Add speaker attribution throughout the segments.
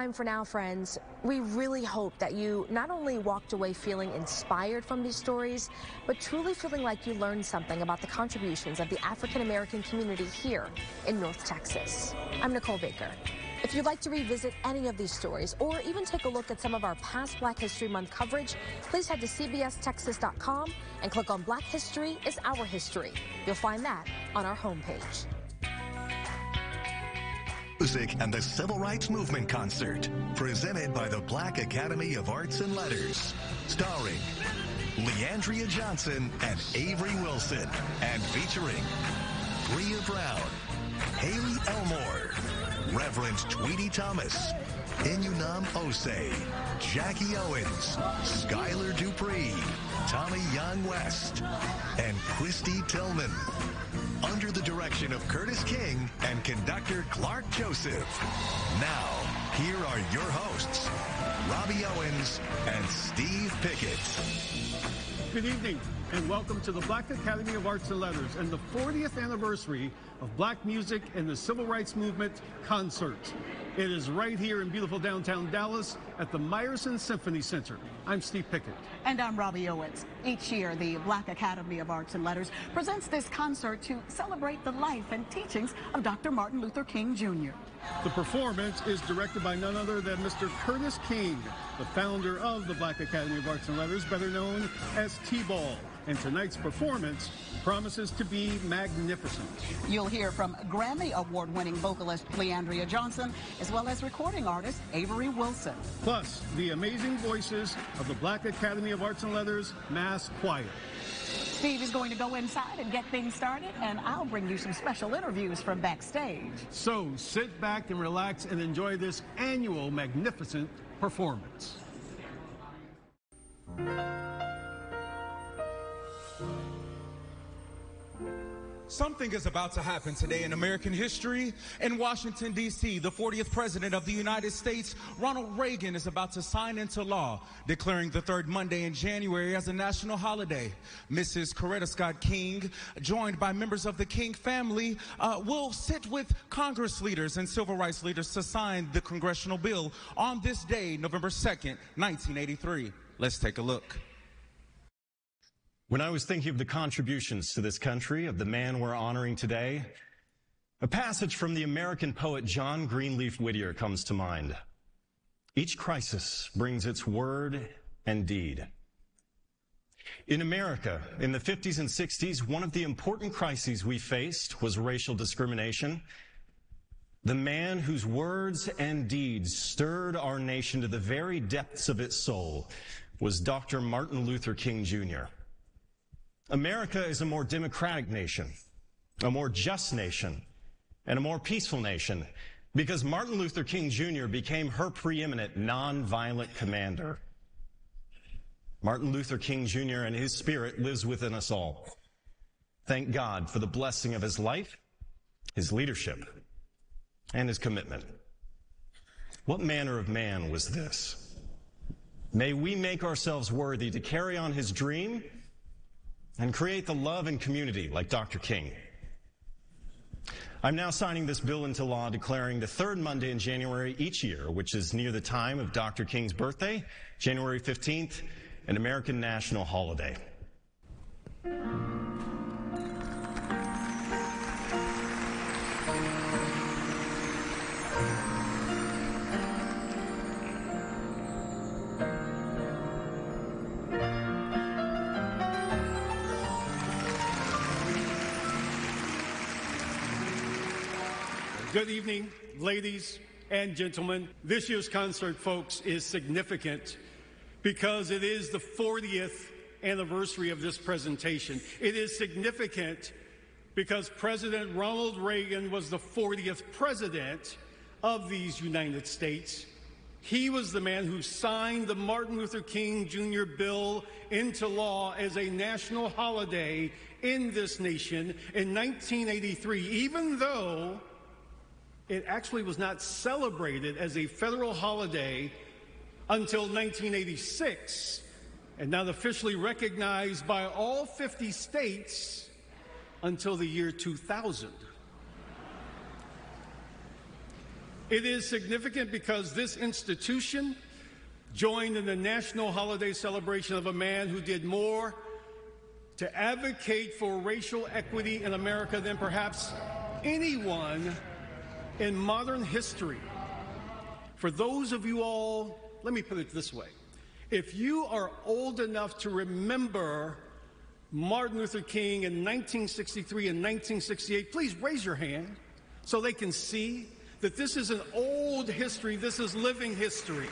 Speaker 1: time for now, friends. We really hope that you not only walked away feeling inspired from these stories, but truly feeling like you learned something about the contributions of the African American community here in North Texas. I'm Nicole Baker. If you'd like to revisit any of these stories or even take a look at some of our past Black History Month coverage, please head to cbstexas.com and click on Black History is Our History. You'll find that on our homepage.
Speaker 2: Music and the Civil Rights Movement Concert, presented by the Black Academy of Arts and Letters, starring Leandria Johnson and Avery Wilson, and featuring Bria Brown, Haley Elmore, Reverend Tweety Thomas, Inunam Osei, Jackie Owens, Skylar Dupree, Tommy Young West, and Christy Tillman. Under the direction of Curtis King and conductor Clark Joseph. Now, here are your hosts, Robbie Owens and Steve Pickett.
Speaker 3: Good evening, and welcome to the Black Academy of Arts and Letters and the 40th anniversary of Black Music and the Civil Rights Movement concert. It is right here in beautiful downtown Dallas at the Meyerson Symphony Center. I'm Steve Pickett.
Speaker 4: And I'm Robbie Owens. Each year, the Black Academy of Arts and Letters presents this concert to celebrate the life and teachings of Dr. Martin Luther King, Jr.
Speaker 3: The performance is directed by none other than Mr. Curtis King, the founder of the Black Academy of Arts and Letters, better known as TBAAL. And tonight's performance promises to be magnificent.
Speaker 4: You'll hear from Grammy Award-winning vocalist Leandria Johnson, as well as recording artist Avery Wilson.
Speaker 3: Plus, the amazing voices of the Black Academy of Arts and Letters Mass Choir.
Speaker 4: Steve is going to go inside and get things started, and I'll bring you some special interviews from backstage.
Speaker 3: So sit back and relax and enjoy this annual magnificent performance.
Speaker 5: Something is about to happen today in American history. In Washington, D.C., the 40th President of the United States, Ronald Reagan, is about to sign into law, declaring the third Monday in January as a national holiday. Mrs. Coretta Scott King, joined by members of the King family, will sit with Congress leaders and civil rights leaders to sign the congressional bill on this day, November 2nd, 1983. Let's take a look.
Speaker 6: When I was thinking of the contributions to this country, of the man we're honoring today, a passage from the American poet John Greenleaf Whittier comes to mind. Each crisis brings its word and deed. In America, in the 50s and 60s, one of the important crises we faced was racial discrimination. The man whose words and deeds stirred our nation to the very depths of its soul was Dr. Martin Luther King, Jr. America is a more democratic nation, a more just nation, and a more peaceful nation because Martin Luther King Jr. became her preeminent nonviolent commander. Martin Luther King Jr. and his spirit lives within us all. Thank God for the blessing of his life, his leadership, and his commitment. What manner of man was this? May we make ourselves worthy to carry on his dream and create the love and community like Dr. King. I'm now signing this bill into law declaring the third Monday in January each year, which is near the time of Dr. King's birthday, January 15th, an American national holiday.
Speaker 3: Good evening, ladies and gentlemen. This year's concert, folks, is significant because it is the 40th anniversary of this presentation. It is significant because President Ronald Reagan was the 40th president of these United States. He was the man who signed the Martin Luther King Jr. bill into law as a national holiday in this nation in 1983, even though it actually was not celebrated as a federal holiday until 1986, and not officially recognized by all 50 states until the year 2000. It is significant because this institution joined in the national holiday celebration of a man who did more to advocate for racial equity in America than perhaps anyone in modern history. For those of you all, let me put it this way. If you are old enough to remember Martin Luther King in 1963 and 1968, please raise your hand so they can see that this is an old history, this is living history.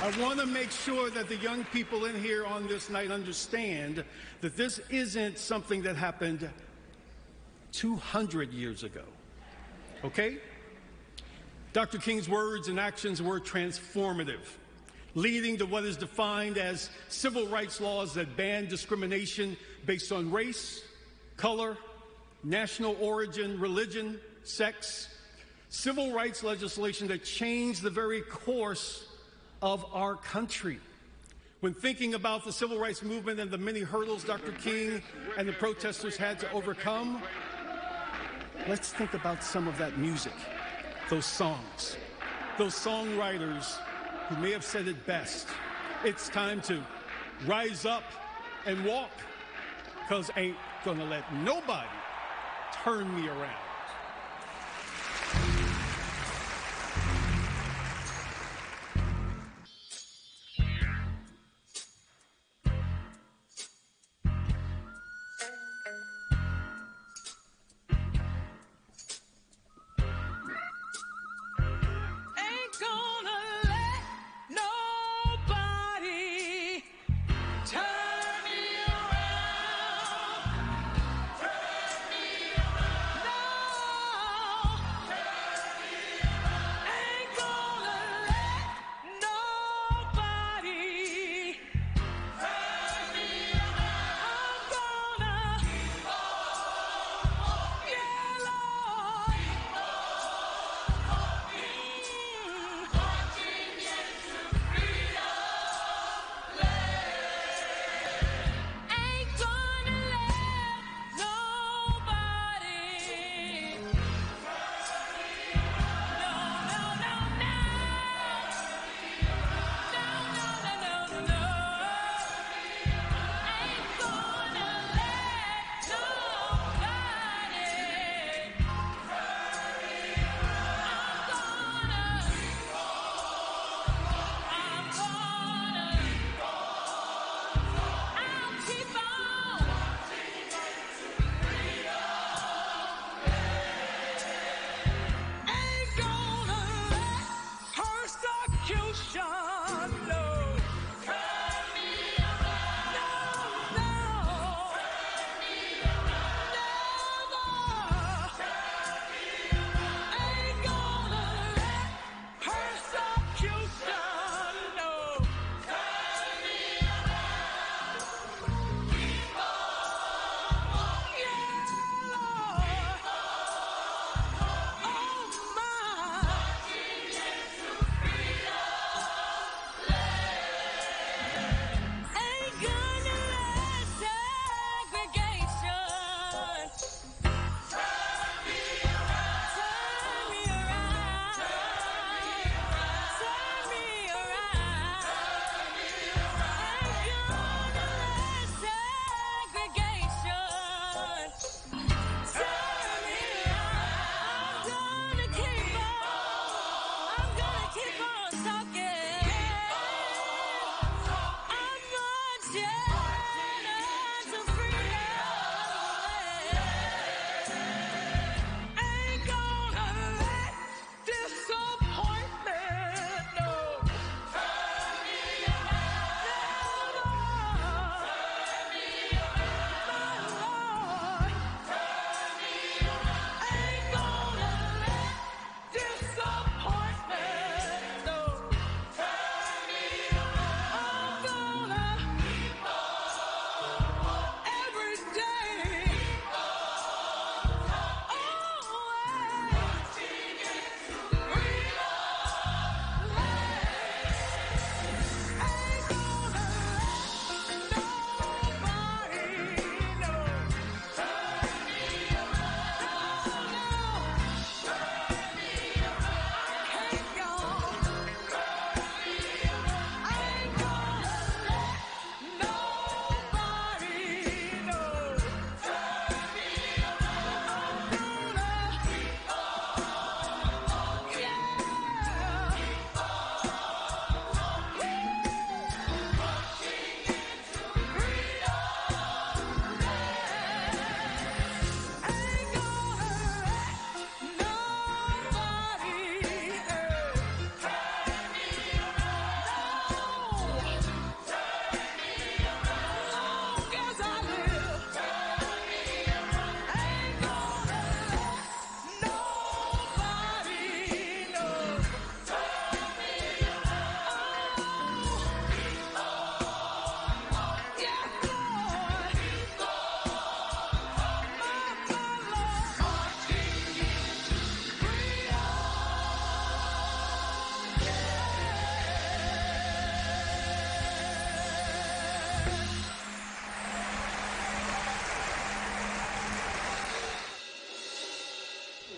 Speaker 3: I want to make sure that the young people in here on this night understand that this isn't something that happened 200 years ago, okay? Dr. King's words and actions were transformative, leading to what is defined as civil rights laws that ban discrimination based on race, color, national origin, religion, sex, civil rights legislation that changed the very course of our country. When thinking about the civil rights movement and the many hurdles Dr. King and the protesters had to overcome, let's think about some of that music, those songs, those songwriters who may have said it best. It's time to rise up and walk, because ain't gonna let nobody turn me around.
Speaker 7: Turn me around.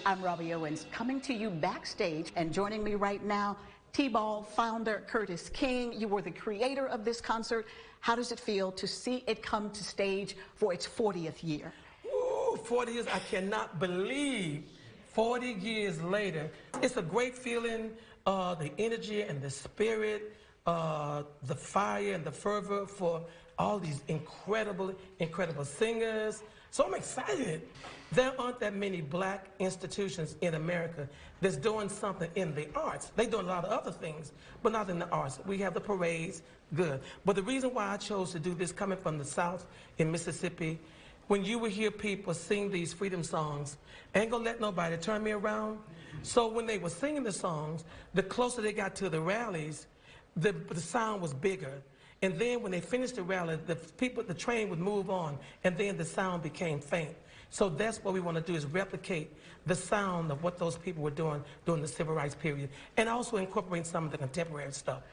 Speaker 4: I'm Robbie Owens, coming to you backstage, and joining me right now, TBAAL founder Curtis King. You were the creator of this concert. How does it feel to see it come to stage for its 40th year?
Speaker 7: Ooh, 40 years, I cannot believe 40 years later. It's a great feeling, the energy and the spirit, the fire and the fervor for all these incredible singers. So I'm excited. There aren't that many black institutions in America that's doing something in the arts. They're doing a lot of other things, but not in the arts. We have the parades, good. But the reason why I chose to do this, coming from the South in Mississippi, when you would hear people sing these freedom songs, ain't gonna let nobody turn me around. So when they were singing the songs, the closer they got to the rallies, the sound was bigger. And then when they finished the rally, the train would move on, and then the sound became faint. So that's what we want to do, is replicate the sound of what those people were doing during the civil rights period, and also incorporate some of the contemporary stuff.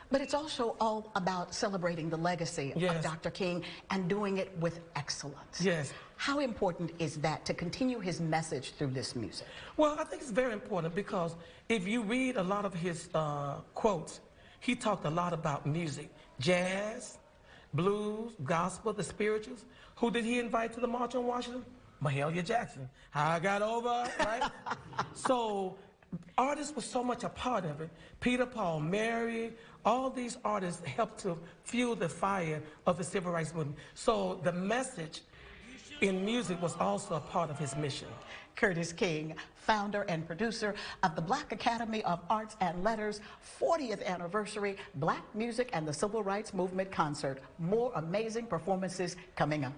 Speaker 4: But it's also all about celebrating the legacy of Dr. King and doing it with excellence.
Speaker 7: Yes.
Speaker 4: How important is that to continue his message through this music?
Speaker 7: Well, I think it's very important, because if you read a lot of his quotes, he talked a lot about music, jazz, blues, gospel, the spirituals. Who did he invite to the March on Washington? Mahalia Jackson. How I Got Over, right? So artists were so much a part of it. Peter, Paul, Mary, all these artists helped to fuel the fire of the civil rights movement. So the message in music was also a part of his mission.
Speaker 4: Curtis King, founder and producer of the Black Academy of Arts and Letters 40th anniversary Black Music and the Civil Rights Movement concert. More amazing performances coming up.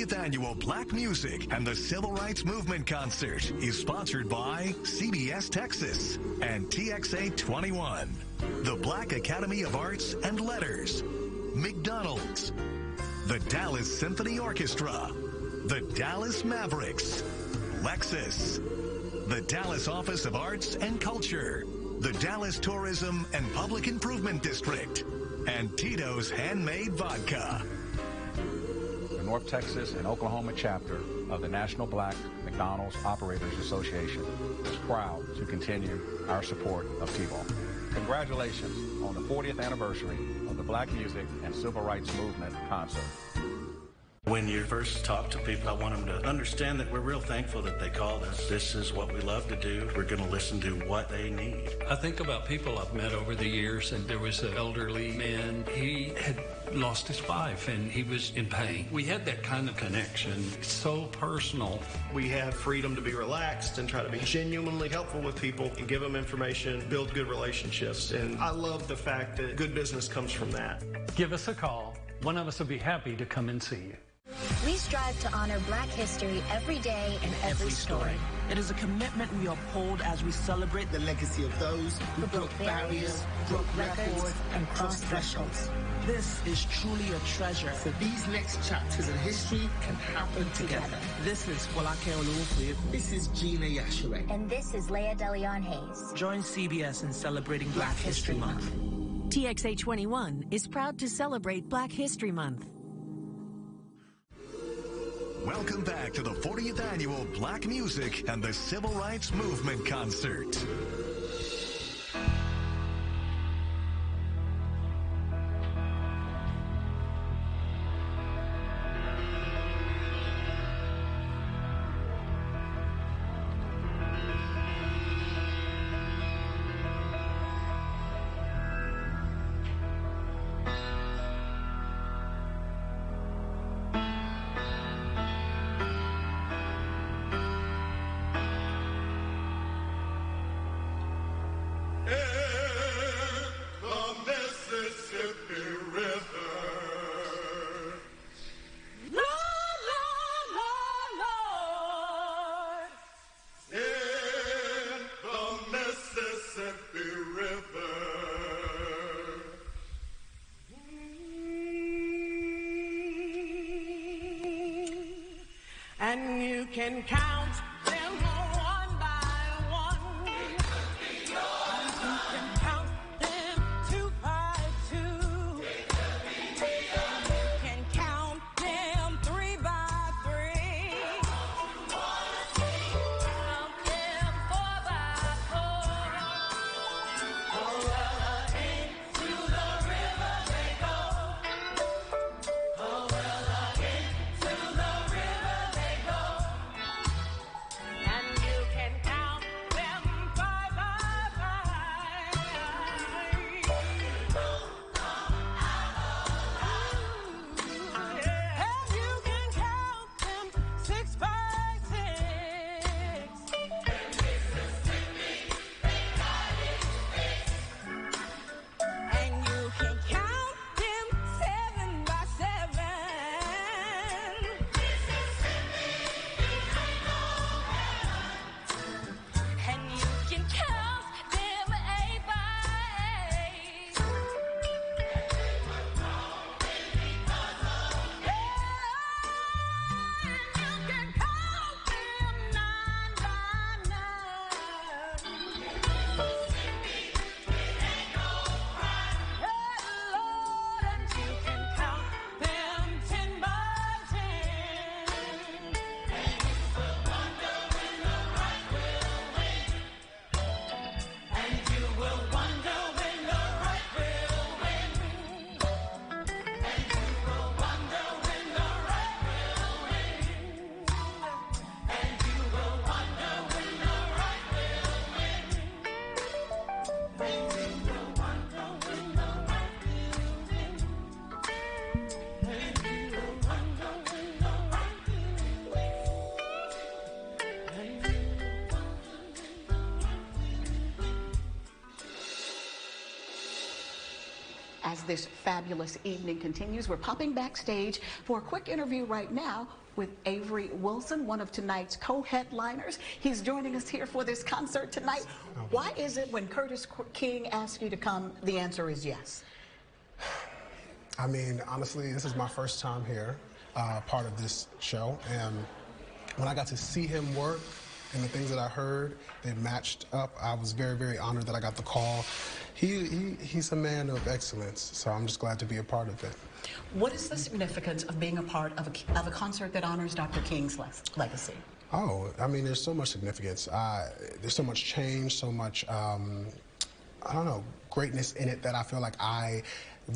Speaker 2: 40th Annual Black Music and the Civil Rights Movement Concert is sponsored by CBS Texas and TXA 21, the Black Academy of Arts and Letters, McDonald's, the Dallas Symphony Orchestra, the Dallas Mavericks, Lexus, the Dallas Office of Arts and Culture, the Dallas Tourism and Public Improvement District, and Tito's Handmade Vodka.
Speaker 8: The North Texas and Oklahoma chapter of the National Black McDonald's Operators Association is proud to continue our support of TBAAL. Congratulations on the 40th anniversary of the Black Music and Civil Rights Movement concert.
Speaker 9: When you first talk to people, I want them to understand that we're real thankful that they called us. This is what we love to do. We're going to listen to what they need.
Speaker 10: I think about people I've met over the years, and there was an elderly man. He had lost his wife, and he was in pain. We had that kind of connection. It's so personal.
Speaker 11: We have freedom to be relaxed and try to be genuinely helpful with people and give them information, build good relationships. And I love the fact that good business comes from that.
Speaker 10: Give us a call. One of us will be happy to come and see you.
Speaker 12: We strive to honor Black history every day and every story.
Speaker 13: It is a commitment we uphold as we celebrate the legacy of those who broke barriers, broke records, and crossed thresholds. This is truly a treasure.
Speaker 14: So these next chapters in history can happen together.
Speaker 13: This is Walake Oluwufuyeku.
Speaker 14: This is Gina Yashure.
Speaker 12: And this is Leah DeLeon Hayes.
Speaker 13: Join CBS in celebrating Black History Month.
Speaker 15: TXA 21 is proud to celebrate Black History Month.
Speaker 2: Welcome back to the 40th Annual Black Music and the Civil Rights Movement Concert.
Speaker 16: And you can count them one by one. You can count them two by two. You can count them three by three. Count them four by four. Oh, well, into the river they go. Oh, well, into the river they go. And you can count them five by five. And you can count them 6 by 6. And you can count them 7 by 7. And you can count them 8 by 8. And you can count them 9 by 9. Lord, and you can count them 10 by 10. And you will wonder when the right will win. And you will wonder when the right will win. And you will wonder when the right will win. And you will wonder when the right will win. And you will wonder when the right will win. And you will wonder when the right will win. And you
Speaker 4: As this fabulous evening continues, we're popping backstage for a quick interview right now with Avery Wilson, one of tonight's co-headliners. He's joining us here for this concert tonight. Why is it when Curtis King asks you to come, the answer is yes?
Speaker 17: I mean, honestly, this is my first time here, part of this show, and when I got to see him work and the things that I heard, they matched up. I was very, very honored that I got the call. He's a man of excellence, so I'm just glad to be a part of it.
Speaker 4: What is the significance of being a part of a concert that honors Dr. King's legacy?
Speaker 17: Oh, I mean, there's so much significance. There's so much change, so much, I don't know, greatness in it that I feel like I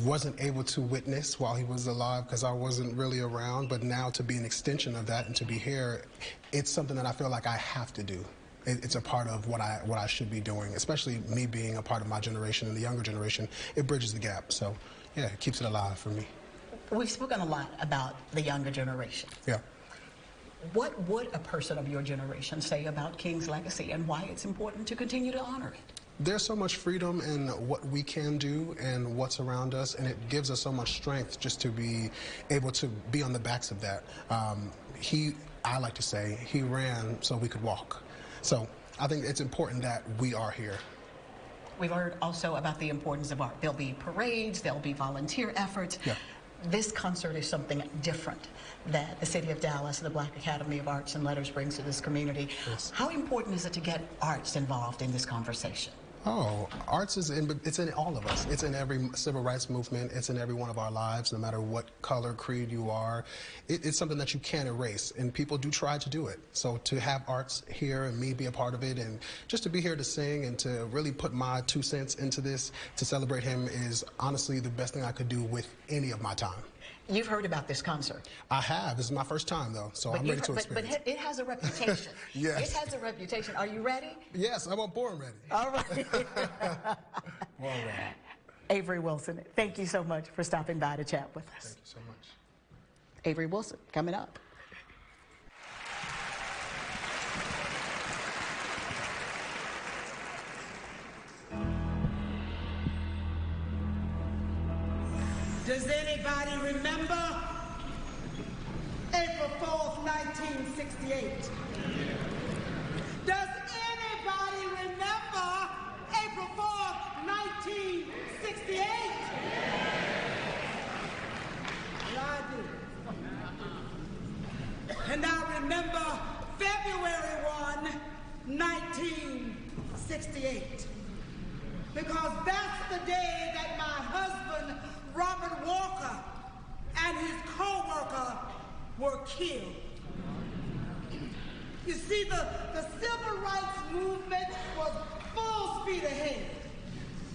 Speaker 17: wasn't able to witness while he was alive because I wasn't really around. But now to be an extension of that and to be here, it's something that I feel like I have to do. It's a part of what I should be doing, especially me being a part of my generation and the younger generation. It bridges the gap. So, yeah, it keeps it alive for me.
Speaker 4: We've spoken a lot about the younger generation.
Speaker 17: Yeah.
Speaker 4: What would a person of your generation say about King's legacy and why it's important to continue to honor it?
Speaker 17: There's so much freedom in what we can do and what's around us, and it gives us so much strength just to be able to be on the backs of that. I like to say, he ran so we could walk. So I think it's important that we are here.
Speaker 4: We've heard also about the importance of art. There'll be parades, there'll be volunteer efforts.
Speaker 17: Yeah.
Speaker 4: This concert is something different that the City of Dallas, the Black Academy of Arts and Letters brings to this community.
Speaker 17: Yes.
Speaker 4: How important is it to get arts involved in this conversation?
Speaker 17: Oh, arts it's in all of us. It's in every civil rights movement. It's in every one of our lives, no matter what color, creed you are. It's something that you can't erase, and people do try to do it. So to have arts here and me be a part of it, and just to be here to sing and to really put my 2 cents into this to celebrate him is honestly the best thing I could do with any of my time.
Speaker 4: You've heard about this concert.
Speaker 17: I have. This is my first time, though, so I'm ready to experience it.
Speaker 4: But it has a reputation.
Speaker 17: Yes.
Speaker 4: It has a reputation. Are you ready?
Speaker 17: Yes, I'm born ready.
Speaker 4: All right.
Speaker 17: Born ready.
Speaker 4: Avery Wilson, thank you so much for stopping by to chat with us.
Speaker 17: Thank you so much.
Speaker 4: Avery Wilson, coming up.
Speaker 18: Does anybody remember April 4th, 1968? Does anybody remember April 4th, 1968? Well, I do. And I remember February 1, 1968. Because that's the day that my husband, Robert Walker, and his co-worker were killed. You see, the civil rights movement was full speed ahead.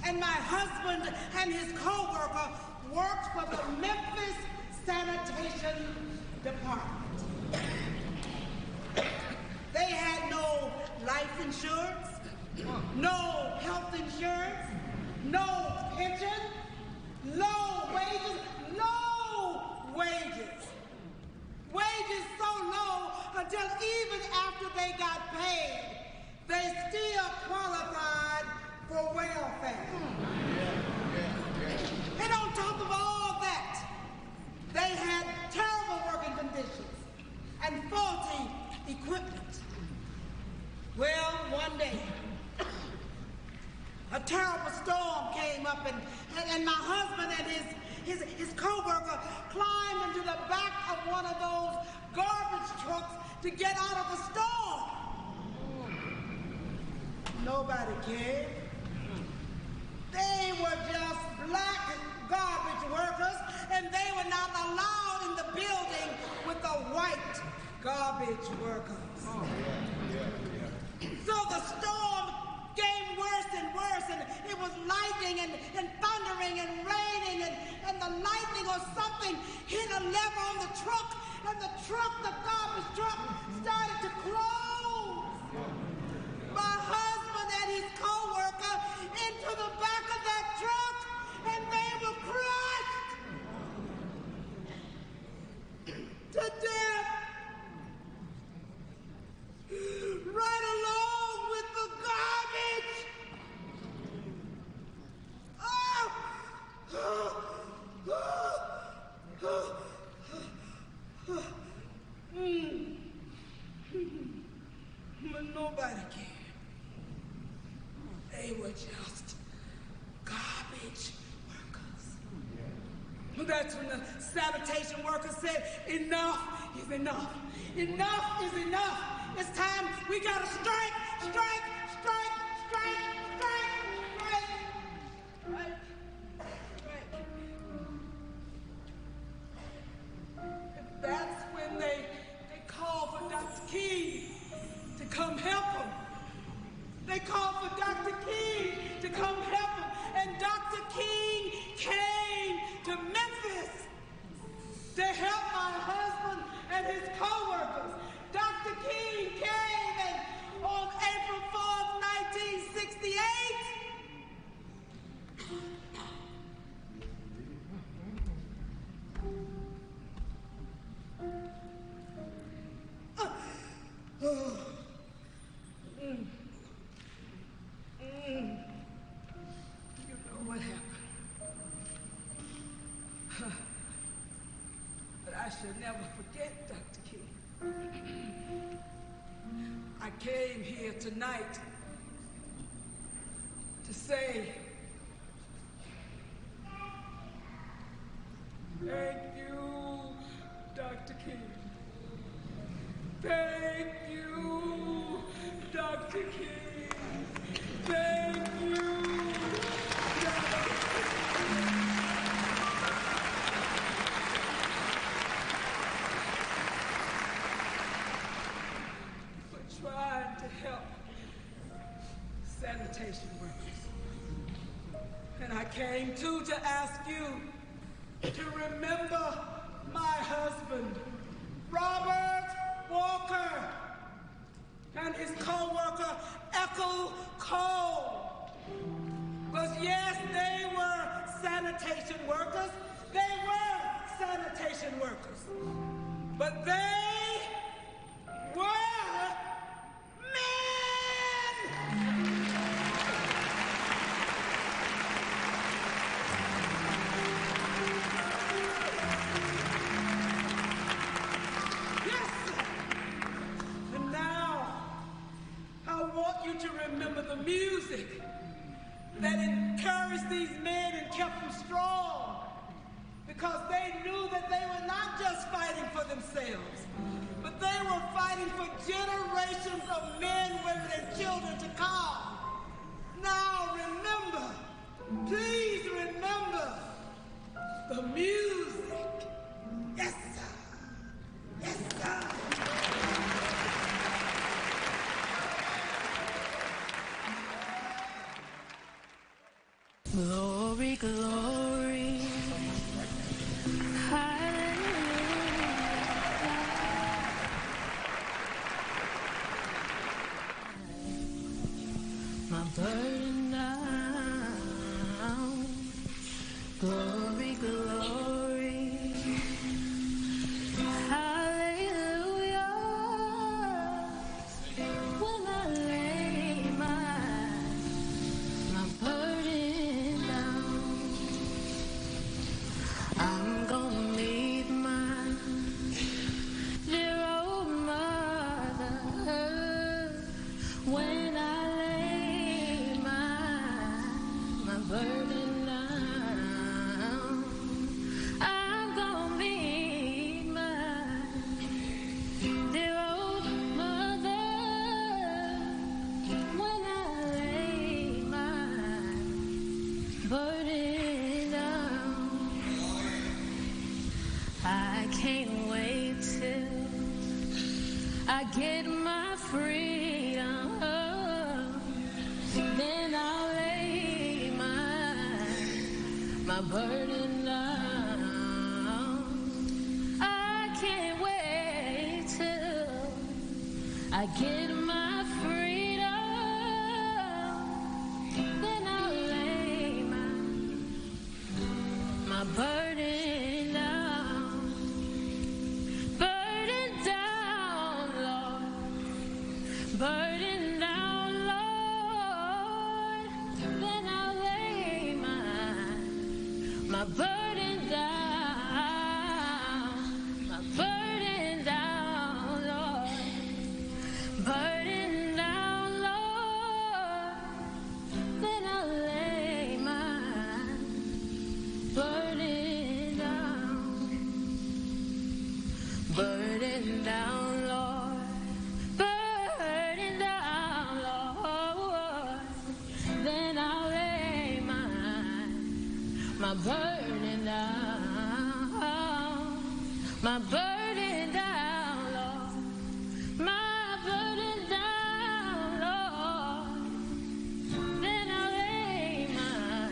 Speaker 18: And my husband and his co-worker worked for the Memphis Sanitation Department. They had no life insurance, no health insurance, no pension, low wages, wages so low until even after they got paid, they still qualified for welfare. And on top of all that, they had terrible working conditions and faulty equipment. Well, one day, a terrible storm came up, and my husband and his co-worker climbed into the back of one of those garbage trucks to get out of the storm. Nobody cared. They were just black garbage workers, and they were not allowed in the building with the white garbage workers. So the storm came worse and worse, and it was lightning and thundering and raining, and the lightning or something hit a lever on the truck, and the garbage truck started to close. My husband and his co-worker into the back of that truck, and they were crushed to death. Right along with the garbage. again. They were just garbage workers. That's when the sanitation workers said, enough is enough. Enough is enough. It's time we gotta strike, strike, strike, strike, strike, strike, strike, strike. And that's when they called for Dr. King to come help them. They called for Dr. King to come help them. And Dr. King came to Memphis to help my husband and his co-workers. Dr. King came and on April 4th, 1968, you know what happened. But I shall never forget Dr. King. I came here tonight to say thank you, Dr. King. Thank you, Dr. King. Thank you, Dr. King. For trying to help sanitation workers. And I came too to ask you to remember my husband, Robert Walker, and his co-worker, Echo Cole. Because yes, they were sanitation workers. They were sanitation workers. But they were men! Yes, sir. And now, I want you to remember the music that encouraged these men and kept them strong, because they knew that they were not just fighting for themselves, but they were fighting for generations of men, women, and children to come. Now remember, please remember the music. Yes, sir. Yes, sir.
Speaker 16: Glory, glory, hallelujah. My burden down. Glory, glory, hallelujah. When I lay my burden down, I'm gonna meet my dear old mother when I lay my burden down. I'm gonna meet my dear old mother when I lay my burden down. I can't wait till I get my freedom. Then I'll lay my burden down. I can't wait till I get my freedom. Then I'll lay my burden down. Burden down, Lord. Burden down, Lord. Then I'll lay my burden down. My burden down, Lord. Burden down, my burden down, my burden down, Lord, my burden down, Lord. Then I lay my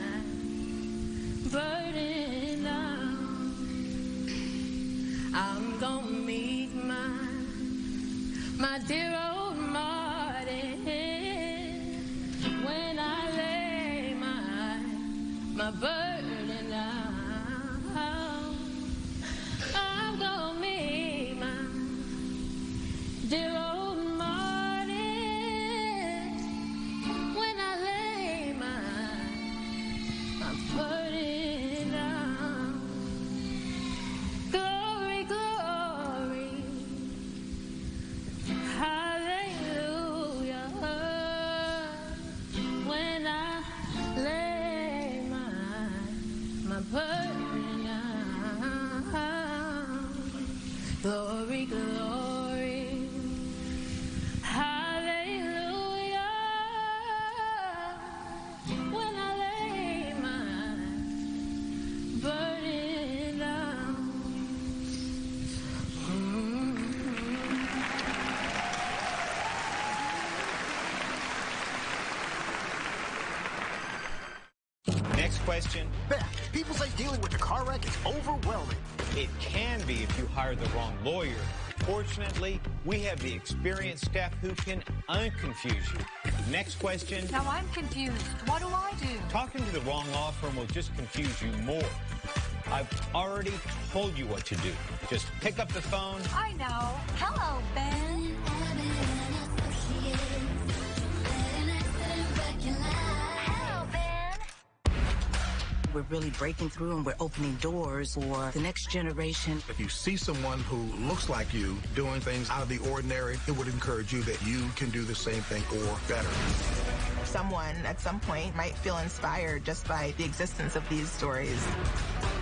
Speaker 16: burden down. I'm gonna meet my dear old Martin when I lay my burden down. I'm gonna meet my dear old Martin when I lay my burden down. Glory, glory, hallelujah. When I lay my burden down. Glory, glory, hallelujah. When I lay my burden down.
Speaker 19: Next question.
Speaker 20: Beth, people say dealing with a car wreck is overwhelming.
Speaker 19: It can be if you hire the wrong lawyer. Fortunately, we have the experienced staff who can unconfuse you. Next question.
Speaker 21: Now I'm confused. What do I do?
Speaker 19: Talking to the wrong law firm will just confuse you more. I've already told you what to do. Just pick up the phone.
Speaker 21: I know. Hello, Ben. Hello, Ben.
Speaker 22: We're really breaking through and we're opening doors for the next generation.
Speaker 23: If you see someone who looks like you doing things out of the ordinary, it would encourage you that you can do the same thing or better.
Speaker 24: Someone at some point might feel inspired just by the existence of these stories.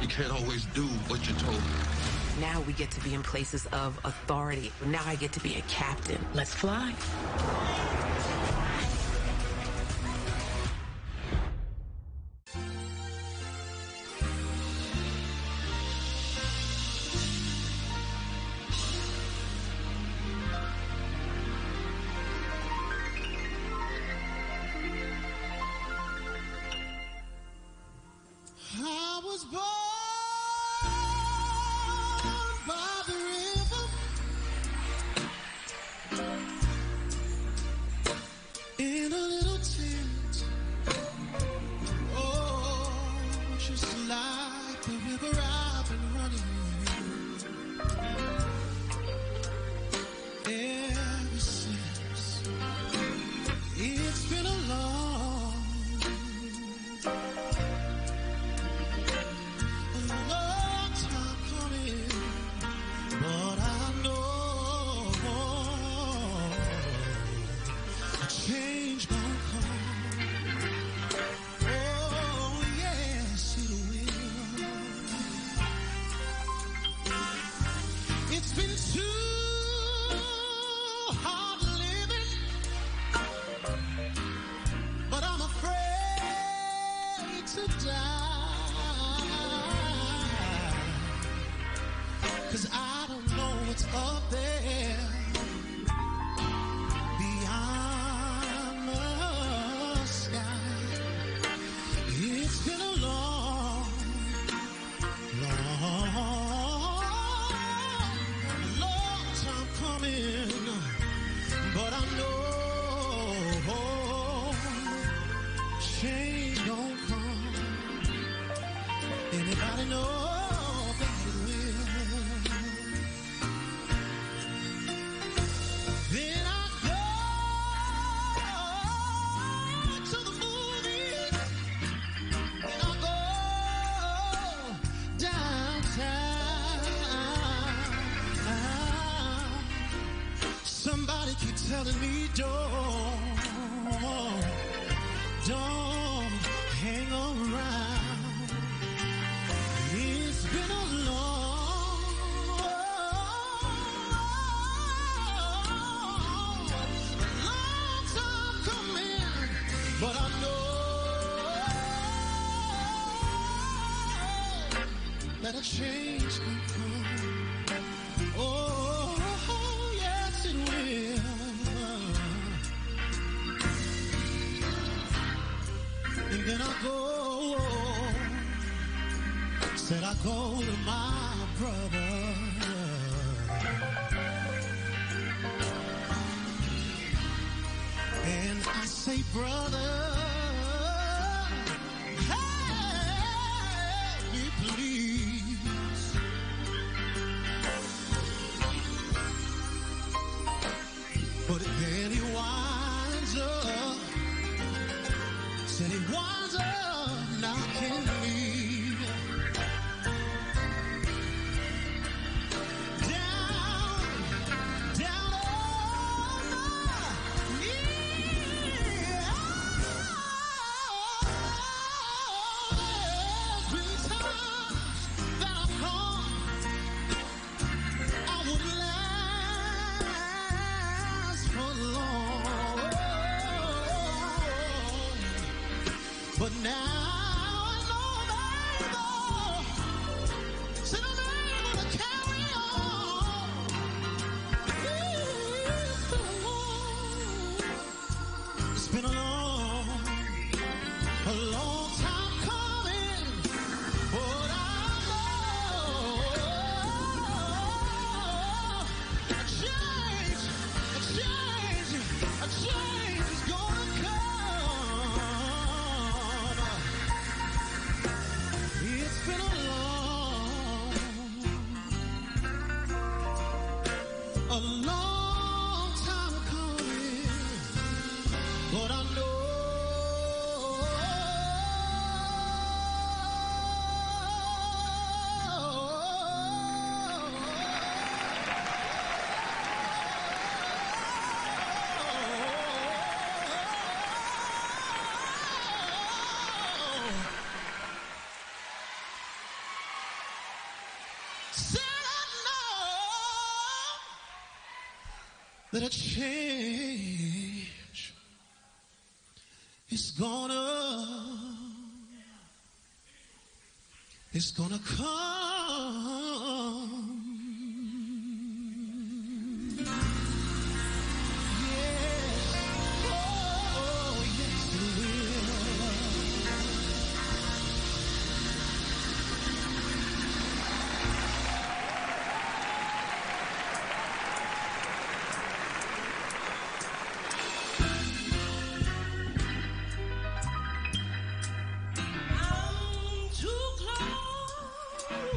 Speaker 25: You can't always do what you're told.
Speaker 22: Now we get to be in places of authority. Now I get to be a captain. Let's fly.
Speaker 16: I was born by the river in a little tent. Oh, just like the river I've been running ever since. It's been a long time coming, but I know a change gonna come. Oh yes, it will. It's been too hard living, but I'm afraid to die. 'Cause I don't know what's up there beyond the sky. It's been a long time coming, but I know change gon' come. Anybody know? Then I go to the movies, and I go downtown. Somebody keep telling me don't hang around. It's been a long time coming, but I know
Speaker 1: change will come. Oh, yes it will. And then I go, said I go to my brother. And I say, brother, help me please. But then he winds up, said he winds up knocking me down on my knees. There's been times that I thought I would last for long, but now I know said I'm able to carry on. It's been a long time coming, but I know a change is gonna come. It's been a long time coming, but I know that a change is gonna come. Yes, oh yes it will. I'm too close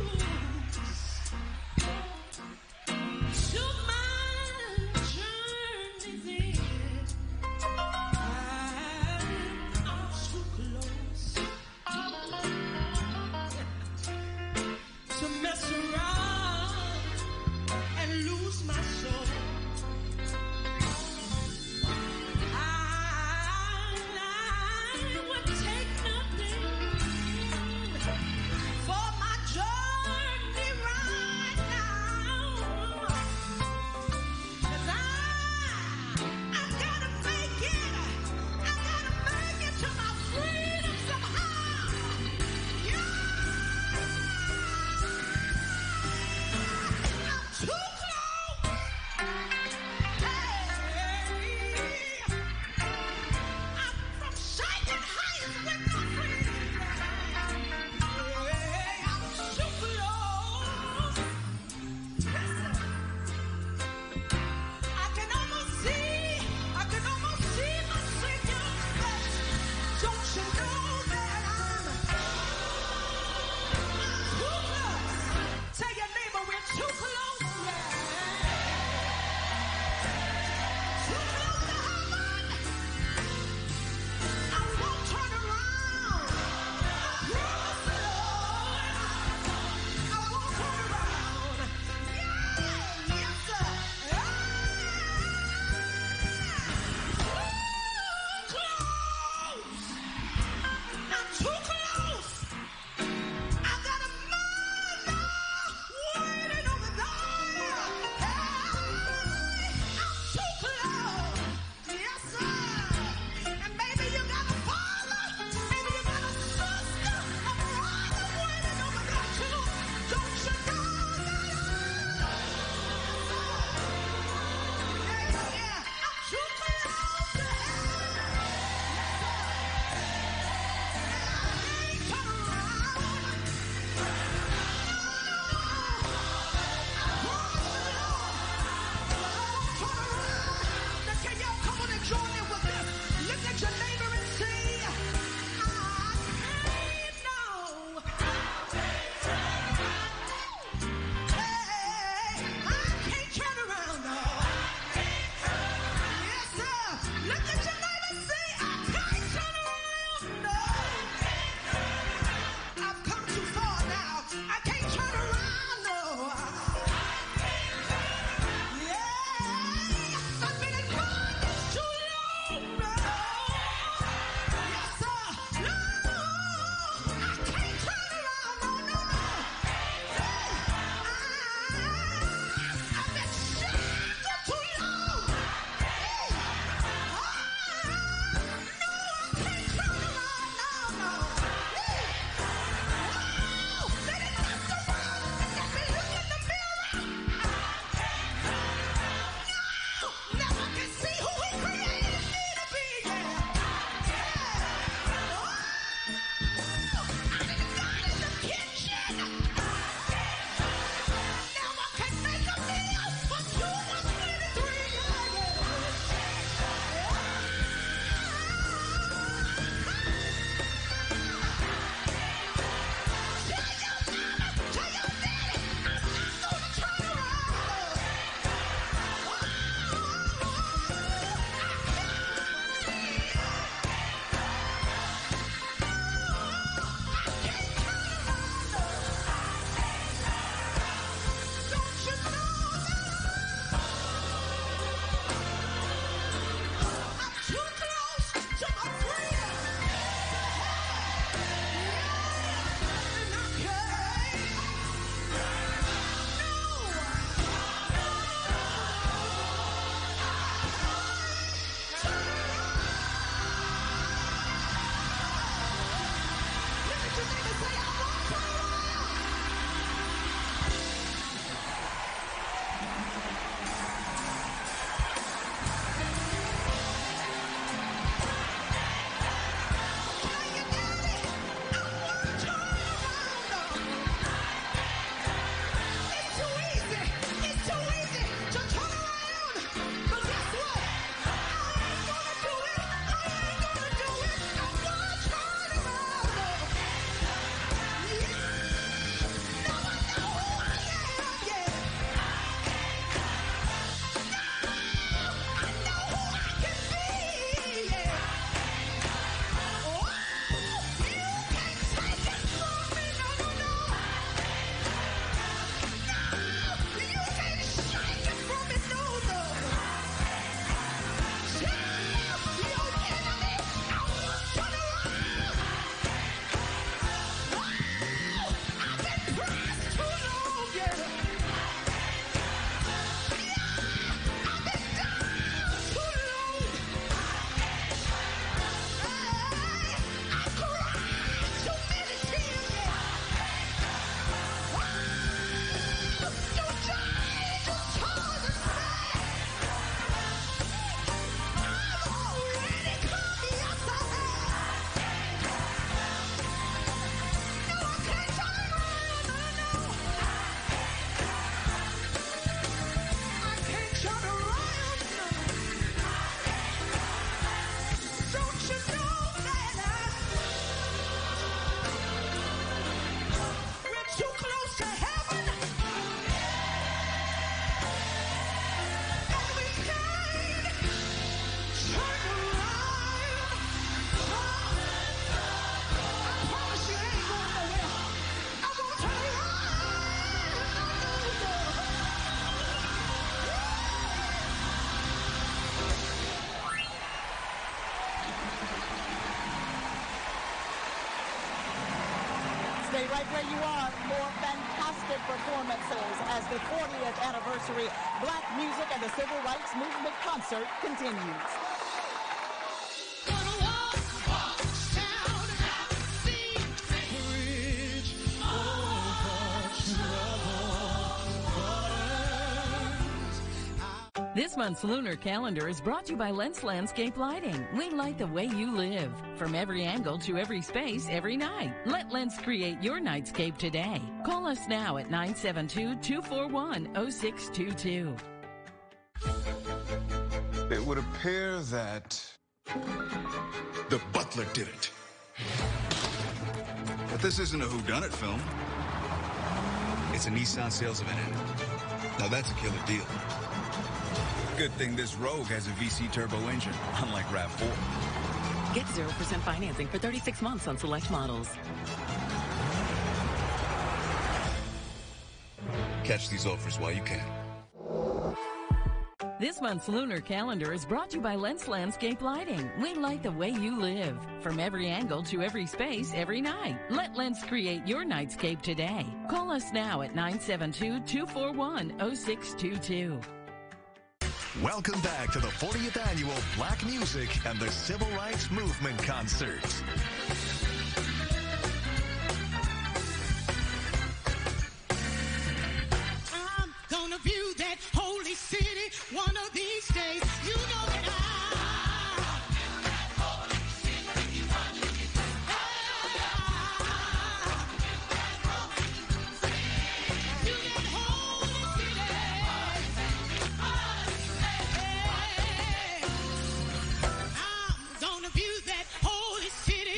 Speaker 4: Stay right where you are. More fantastic performances as the 40th anniversary Black Music and the Civil Rights Movement concert continues.
Speaker 15: This month's lunar calendar is brought to you by Lentz Landscape Lighting. We light the way you live. From every angle to every space, every night. Let Lentz create your nightscape today. Call us now at 972-241-0622.
Speaker 3: It would appear that the butler did it. But this isn't a whodunit film. It's a Nissan sales event. Now that's a killer deal. Good thing this Rogue has a VC turbo engine, unlike RAV4.
Speaker 22: Get 0% financing for 36 months on select models.
Speaker 3: Catch these offers while you can.
Speaker 15: This month's lunar calendar is brought to you by Lentz Landscape Lighting. We light the way you live. From every angle to every space, every night. Let Lentz create your nightscape today. Call us now at 972-241-0622.
Speaker 2: Welcome back to the 40th Annual Black Music and the Civil Rights Movement Concert.
Speaker 18: I'm gonna view that holy city one of these days. You know that I'm gonna view that holy city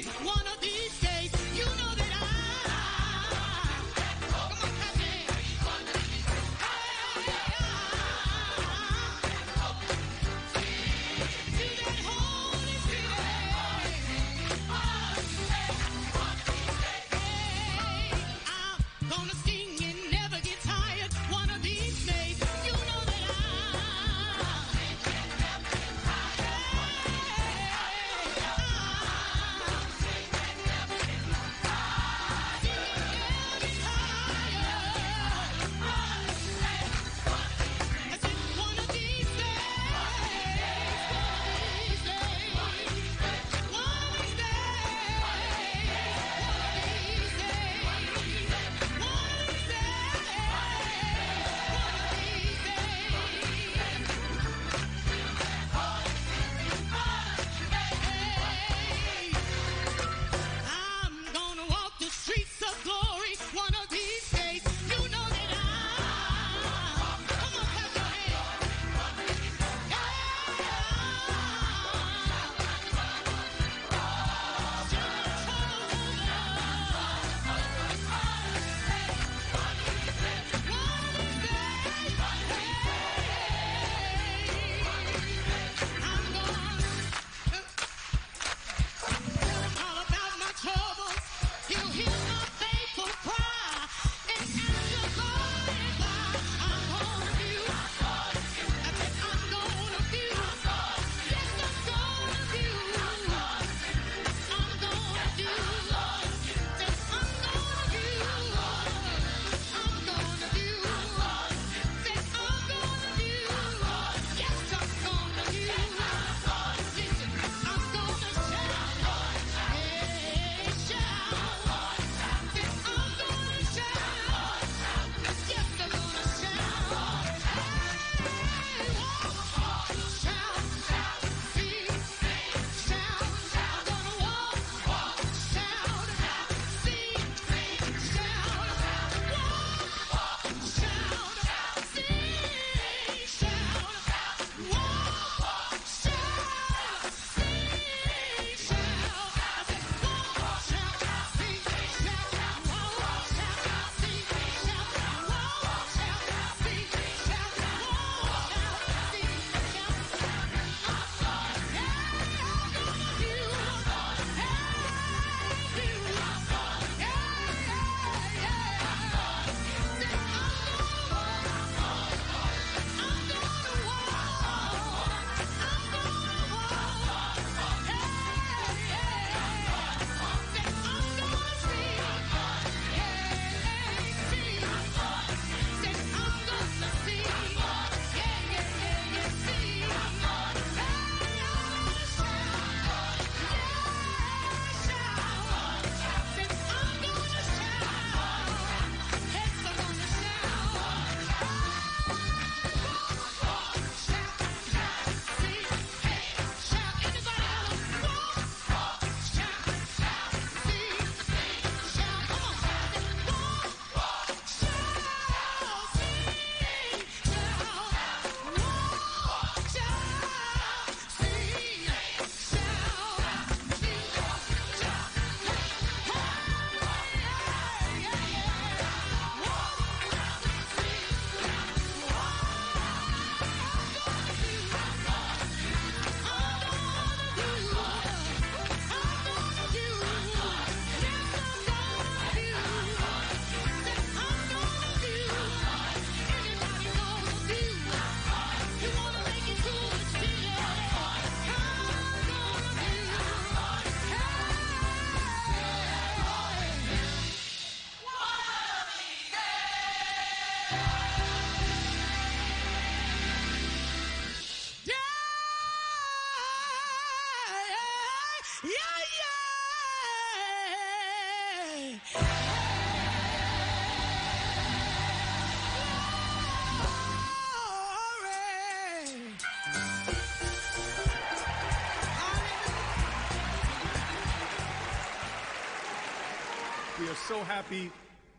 Speaker 5: We are so happy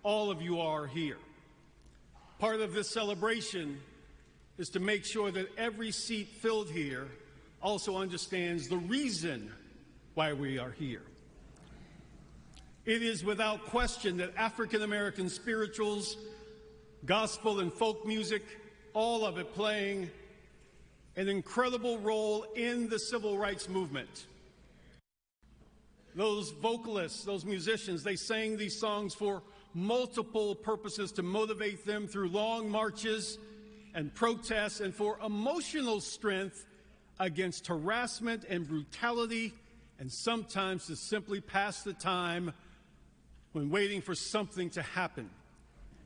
Speaker 5: all of you are here. Part of this celebration is to make sure that every seat filled here also understands the reason why we are here. It is without question that African American spirituals, gospel and folk music, all of it playing an incredible role in the civil rights movement. Those vocalists, those musicians, they sang these songs for multiple purposes to motivate them through long marches and protests and for emotional strength against harassment and brutality, and sometimes to simply pass the time when waiting for something to happen.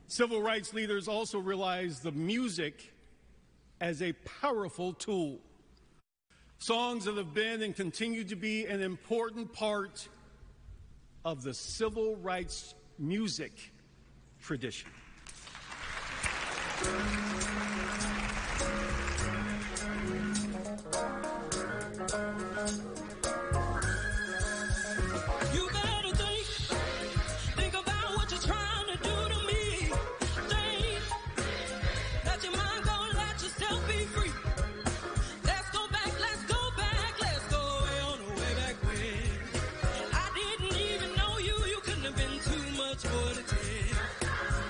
Speaker 5: Civil rights leaders also realized the music as a powerful tool. Songs that have been and continue to be an important part of the civil rights music tradition.
Speaker 16: You better think about what you're trying to do to me. Think that your mind gonna let yourself be free. Let's go back, let's go way on the way back when. I didn't even know you couldn't have been too much for the day.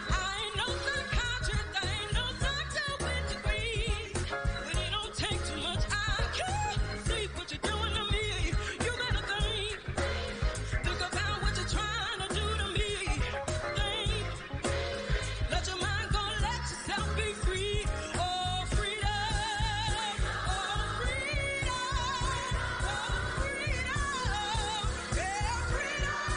Speaker 16: I ain't no psychiatrist, I ain't no doctor with degrees, but it don't take too much. I can't see what you're doing to me. You better think about what you're trying to do to me. Think, let your mind go, let yourself be free. Oh, freedom, oh, freedom, oh, freedom, yeah, freedom,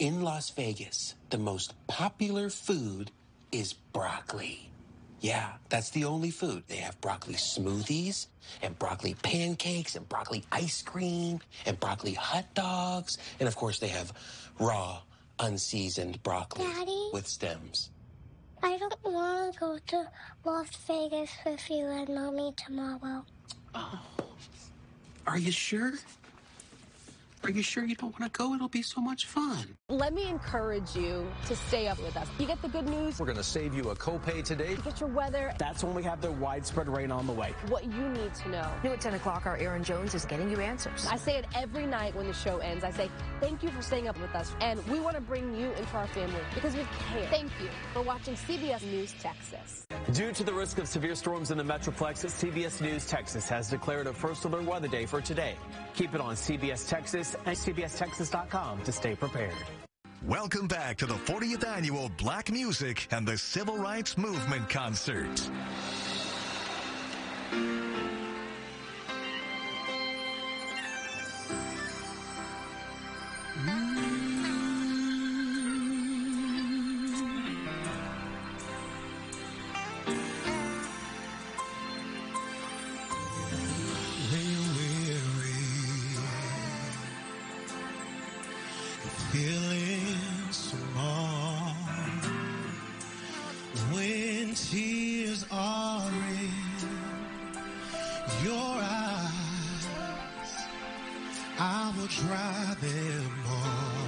Speaker 6: In Las Vegas, the most popular food is broccoli. Yeah, that's the only food. They have broccoli smoothies and broccoli pancakes and broccoli ice cream and broccoli hot dogs. And of course, they have raw, unseasoned broccoli
Speaker 21: Daddy?
Speaker 6: with stems.
Speaker 21: I don't want to go to Las Vegas with you and Mommy tomorrow.
Speaker 6: Oh. Are you sure? Are you sure you don't want to go? It'll be so much fun.
Speaker 7: Let me encourage you to stay up with us. You get the good news.
Speaker 8: We're going to save you a copay today.
Speaker 7: You get your weather.
Speaker 9: That's when we have the widespread rain on the way.
Speaker 7: What you need to know.
Speaker 11: New at 10 o'clock, our Aaron Jones is getting you answers.
Speaker 7: I say it every night when the show ends. I say, thank you for staying up with us. And we want to bring you into our family because we care. Thank you for watching CBS News Texas.
Speaker 9: Due to the risk of severe storms in the Metroplex, CBS News Texas has declared a first alert weather day for today. Keep it on CBS Texas and CBSTexas.com to stay prepared.
Speaker 2: Welcome back to the 40th Annual Black Music and the Civil Rights Movement Concert.
Speaker 1: Feeling small when tears are in your eyes, I will dry them all.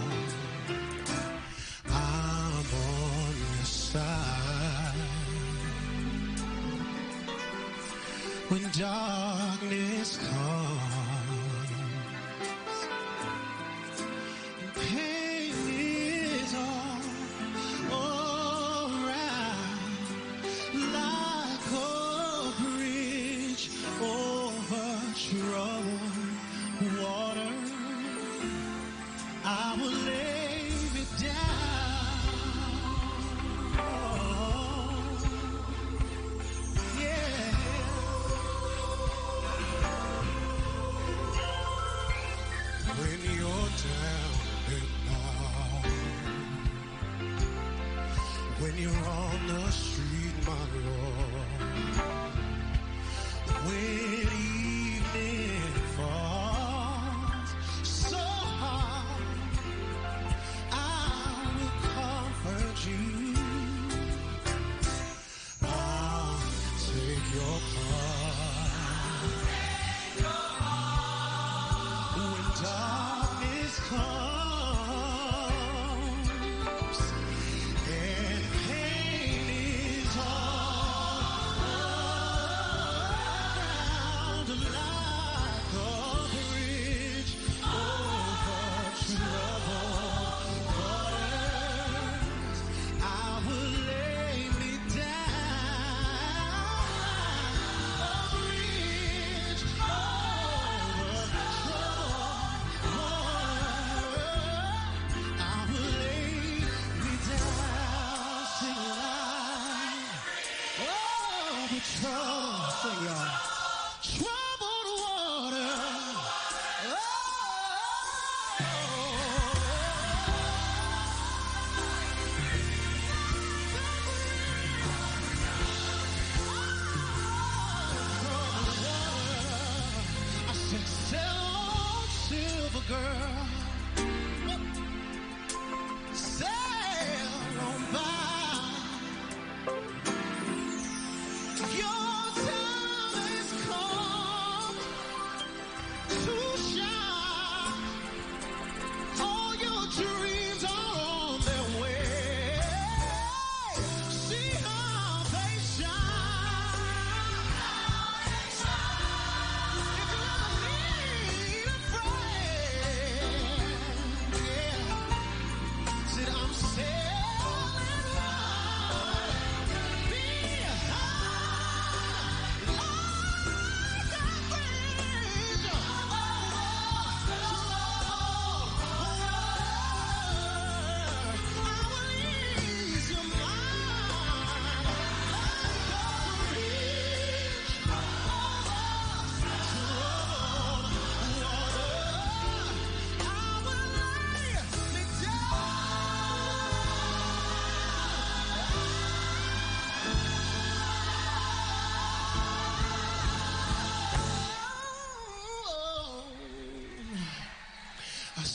Speaker 1: I'm on your side when darkness comes. Pain is all around, like a bridge over troubled water. I will lay it down. Oh, yeah. When you're down and out, when you're on the street, my Lord, when evening falls so hard, I will comfort you. I'll take your part. When darkness comes and pain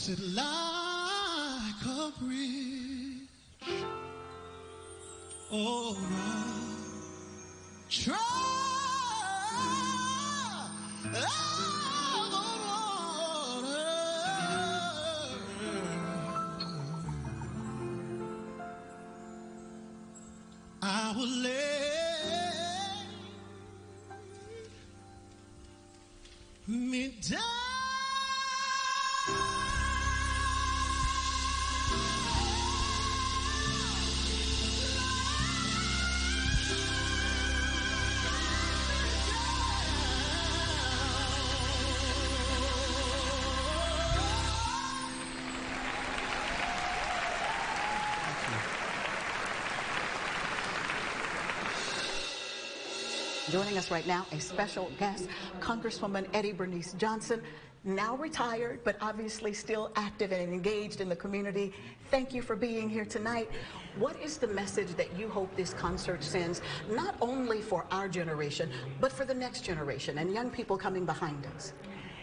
Speaker 1: blessed like a bridge over troubled water. I will lay me down.
Speaker 4: Joining us right now, a special guest, Congresswoman Eddie Bernice Johnson, now retired, but obviously still active and engaged in the community. Thank you for being here tonight. What is the message that you hope this concert sends, not only for our generation, but for the next generation and young people coming behind us?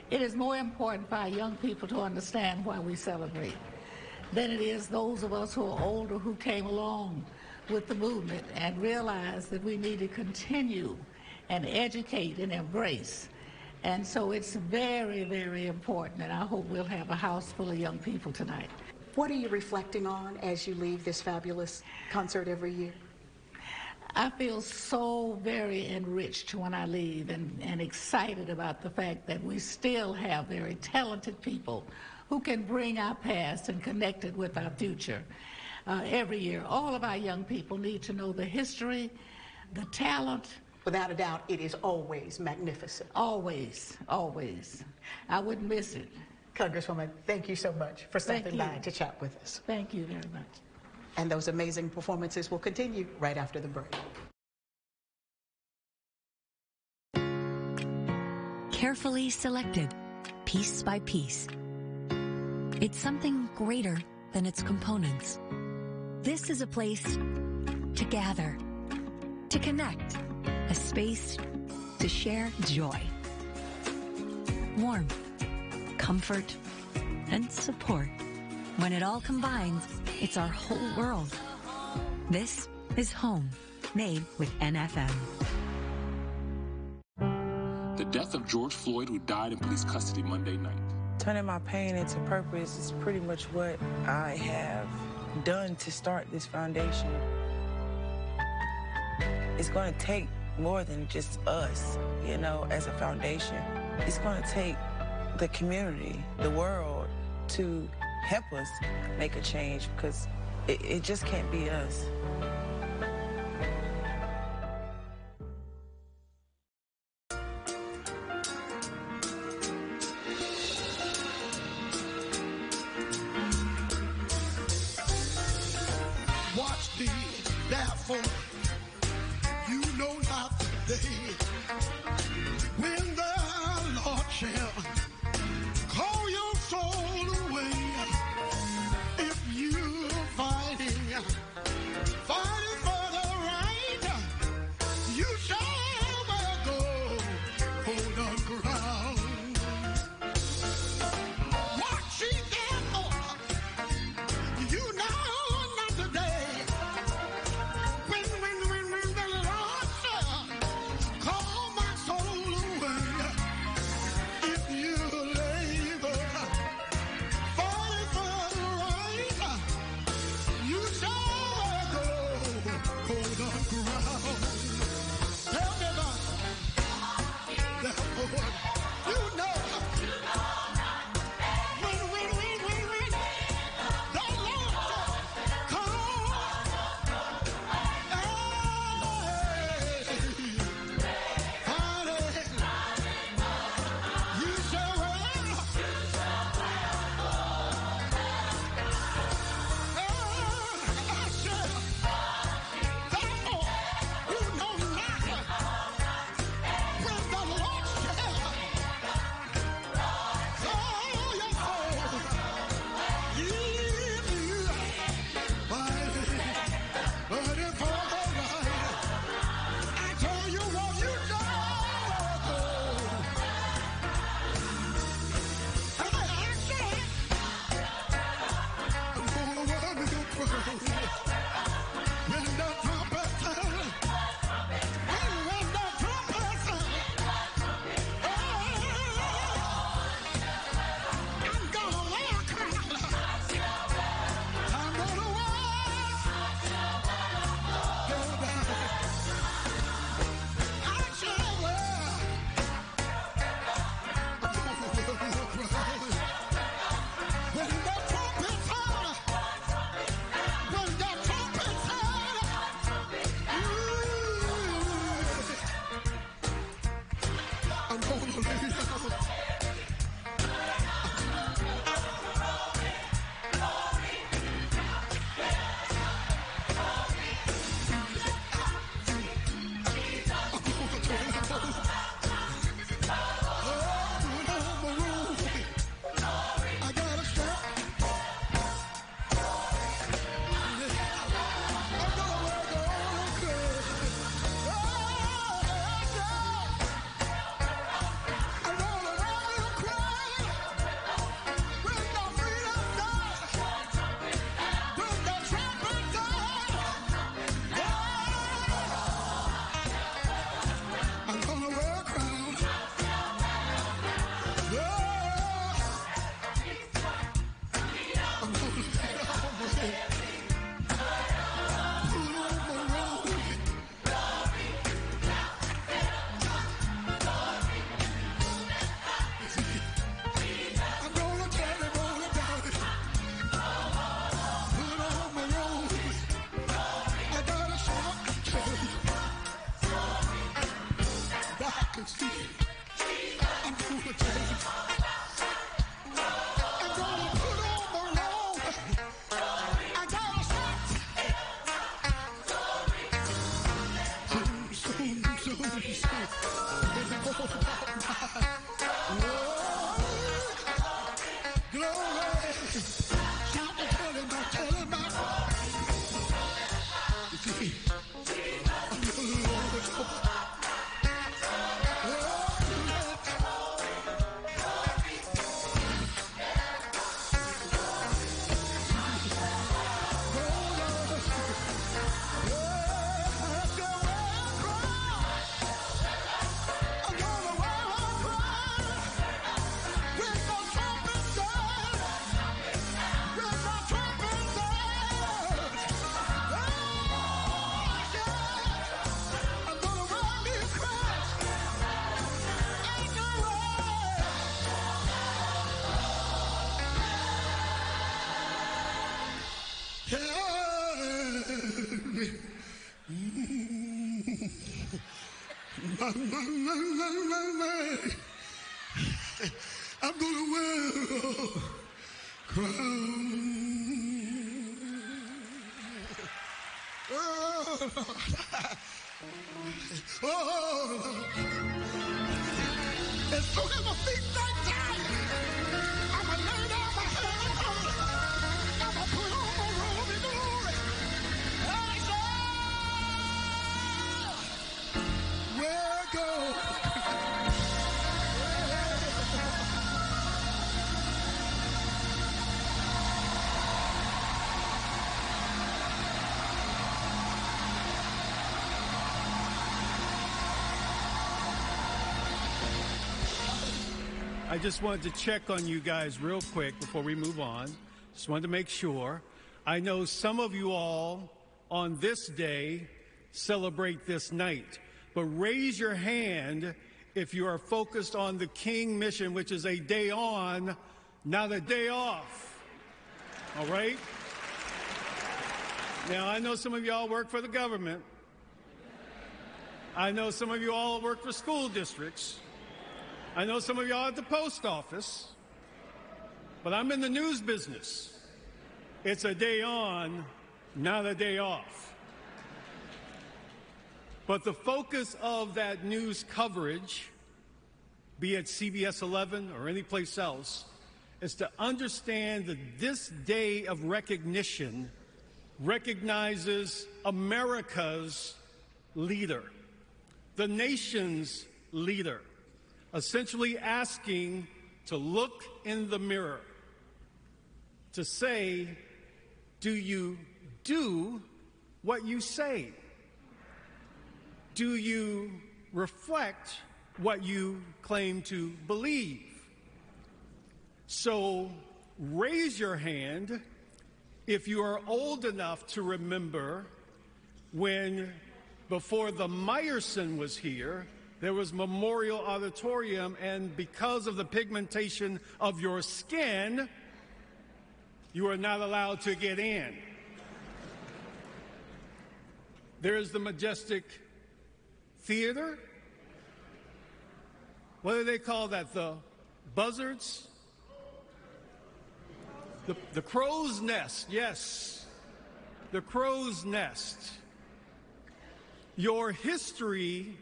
Speaker 10: It is more important for our young people to understand why we celebrate than it is those of us who are older who came along with the movement and realized that we need to continue and educate and embrace. And so it's very, very important, and I hope we'll have a house full of young people tonight.
Speaker 4: What are you reflecting on as you leave this fabulous concert every year?
Speaker 10: I feel so very enriched when I leave and excited about the fact that we still have very talented people who can bring our past and connect it with our future. Every year, all of our young people need to know the history, the talent.
Speaker 4: Without a doubt, it is always magnificent.
Speaker 10: Always, always. I wouldn't miss it.
Speaker 4: Congresswoman, thank you so much for stopping by to chat with us.
Speaker 10: Thank you very much.
Speaker 4: And those amazing performances will continue right after the break.
Speaker 12: Carefully selected, piece by piece. It's something greater than its components. This is a place to gather, to connect, a space to share joy, warmth, comfort, and support. When it all combines, it's our whole world. This is home, made with NFM.
Speaker 13: The death of George Floyd, who died in police custody Monday night.
Speaker 14: Turning my pain into purpose is pretty much what I have done to start this foundation. It's going to take more than just us, you know, as a foundation. It's going to take the community, the world, to help us make a change, because it just can't be us.
Speaker 1: Watch the barefoot, you know not the day when the Lord shall call your soul away. If you're fighting When the trumpet sound, when the trumpet sound, I'm gonna wear a crown. I'm gonna wear. I shall wear. When the trumpet sound, when the trumpet sound, I'm gonna lay down. I gotta stop. I'm gonna wear gold clothes. I'm gonna wear a crown when the freedom dies, when the trumpet dies. I'm gonna wear a crown. I'm gonna put on my robe. I'm gonna tell him all about it. Put on my robe. I gotta shout and tell you. I can see. I'm gonna tell you. I'm gonna put on my robe. I gotta shout. Glory. Shout and tell him about, tell him about. You see, I'm gonna I'm gonna wear a crown. As soon as my feet start dying, I'ma lay down my head. I'ma put on my robe in glory. I shall wear gold.
Speaker 5: I just wanted to check on you guys real quick before we move on. Just wanted to make sure. I know some of you all on this day celebrate this night, but raise your hand if you are focused on the King mission, which is a day on, not a day off. All right? Now, I know some of y'all work for the government. I know some of you all work for school districts. I know some of y'all at the post office, but I'm in the news business. It's a day on, not a day off. But the focus of that news coverage, be it CBS 11 or any place else, is to understand that this day of recognition recognizes America's leader, the nation's leader, essentially asking to look in the mirror, to say, do you do what you say? Do you reflect what you claim to believe? So raise your hand if you are old enough to remember when, before the Meyerson was here, there was Memorial Auditorium, and because of the pigmentation of your skin, you are not allowed to get in. There is the Majestic Theater. What do they call that? The buzzards? The crow's nest, yes. The crow's nest. Your history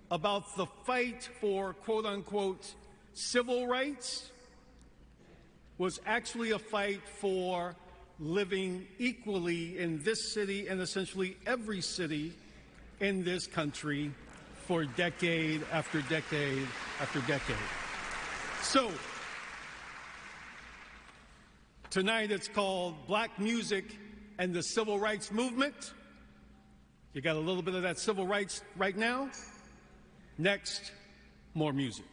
Speaker 5: about the fight for quote-unquote civil rights was actually a fight for living equally in this city and essentially every city in this country for decade after decade after decade. So, tonight it's called Black Music and the Civil Rights Movement. You got a little bit of that civil rights right now. Next, more music.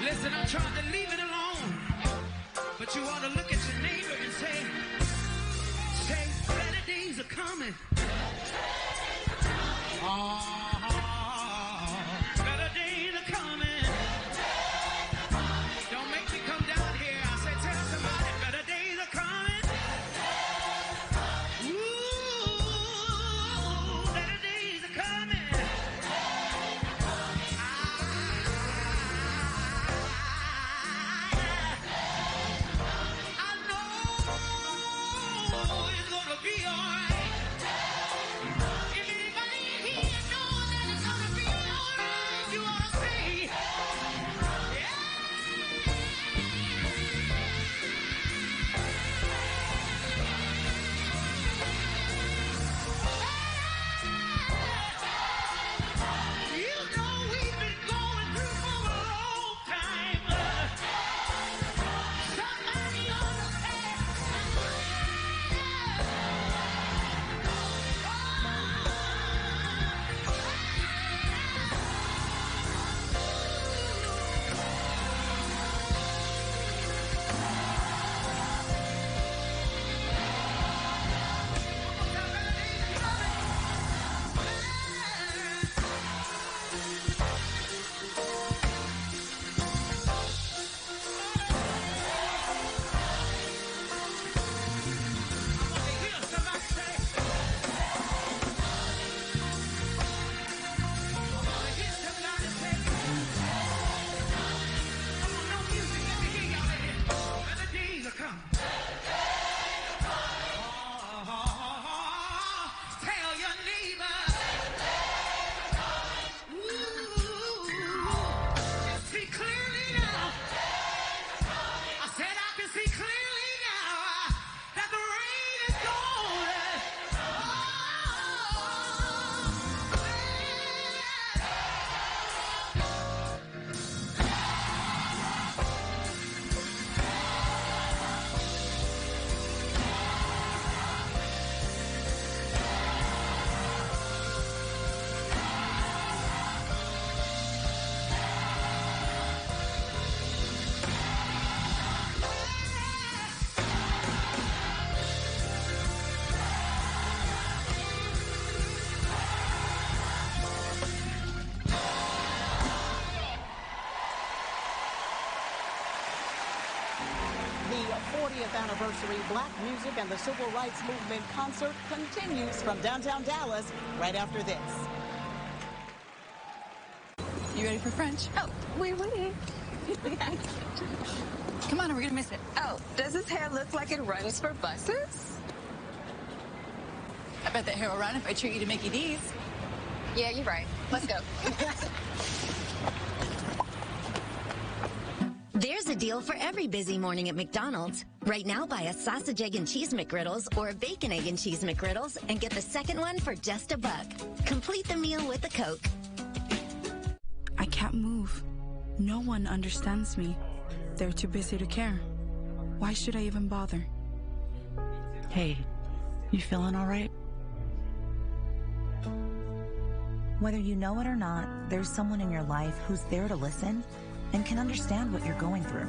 Speaker 16: Listen, I tried to leave it alone, but you ought to look at your neighbor and say, better days are coming. Better days are coming. Don't make me come down here. I said, tell somebody, better days are coming. Ooh, better days are coming. I know it's gonna be all right. If anybody here knows that it's gonna be all right, you ought to say, you know we've been going through for a long time. Somebody ought to say, tell your neighbor. See clearly now. I said I can see clearly now that the rain is gone.
Speaker 4: The 40th anniversary Black Music and the Civil Rights Movement concert continues from downtown Dallas right after this.
Speaker 17: You ready for French? Oh, oui. Come on, or we're gonna miss it.
Speaker 11: Oh, does his hair look like it runs for buses?
Speaker 17: I bet that hair will run if I treat you to Mickey D's.
Speaker 11: Yeah, you're right. Let's go.
Speaker 19: There's a deal for every busy morning at McDonald's. Right now, buy a sausage, egg, and cheese McGriddles or a bacon, egg, and cheese McGriddles and get the second one for just $1. Complete the meal with a Coke.
Speaker 20: I can't move. No one understands me. They're too busy to care. Why should I even bother?
Speaker 23: Hey, you feeling all right?
Speaker 24: Whether you know it or not, there's someone in your life who's there to listen and can understand what you're going through.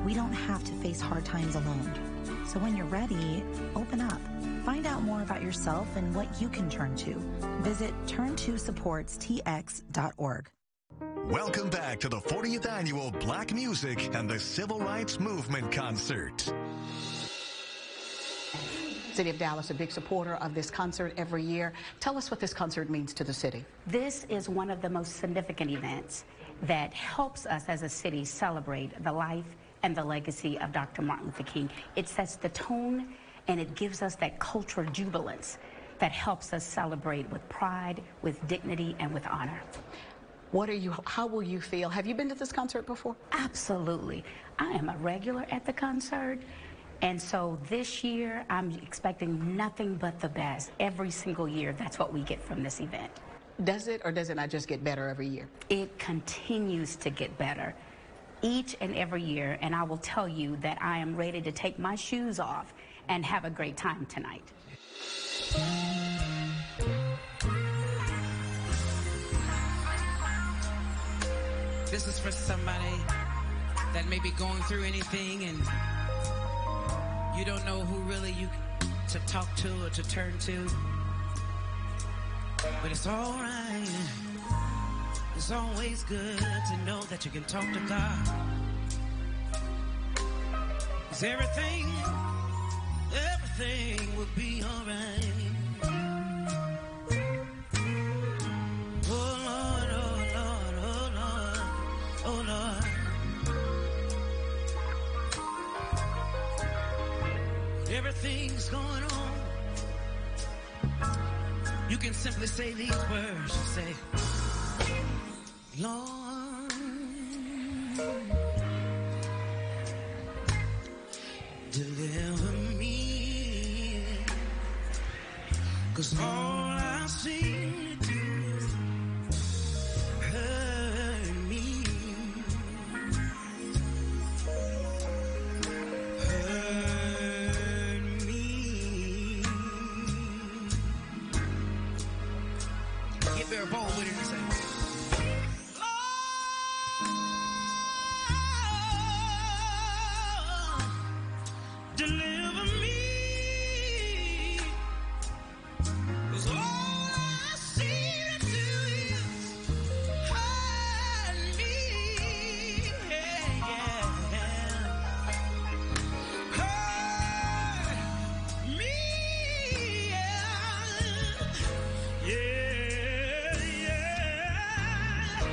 Speaker 24: We don't have to face hard times alone. So when you're ready, open up. Find out more about yourself and what you can turn to. Visit turn2supportstx.org.
Speaker 2: Welcome back to the 40th annual Black Music and the Civil Rights Movement concert.
Speaker 4: City of Dallas, a big supporter of this concert every year. Tell us what this concert means to the city.
Speaker 26: This is one of the most significant events that helps us as a city celebrate the life and the legacy of Dr. Martin Luther King. It sets the tone and it gives us that cultural jubilance that helps us celebrate with pride, with dignity, and with honor.
Speaker 4: How will you feel? Have you been to this concert before?
Speaker 26: Absolutely. I am a regular at the concert. And so this year, I'm expecting nothing but the best. Every single year, that's what we get from this event.
Speaker 4: Does it or does it not just get better every year?
Speaker 26: It continues to get better each and every year. And I will tell you that I am ready to take my shoes off and have a great time tonight.
Speaker 14: This is for somebody
Speaker 3: that may be going through anything and you don't know who really you to talk to or to turn to. But it's all right. It's always good to know that you can talk to God. 'Cause everything will be all right. Oh Lord, oh Lord, oh Lord, oh Lord. Everything's going on. You can simply say these words. You say, Lord, deliver me, 'cause all I seem to do is hurt me. Hurt me. Get very bold with it and say, deliver me, 'cause all I seem to do is hurt me. Yeah, yeah. Hurt me. Yeah, yeah, yeah.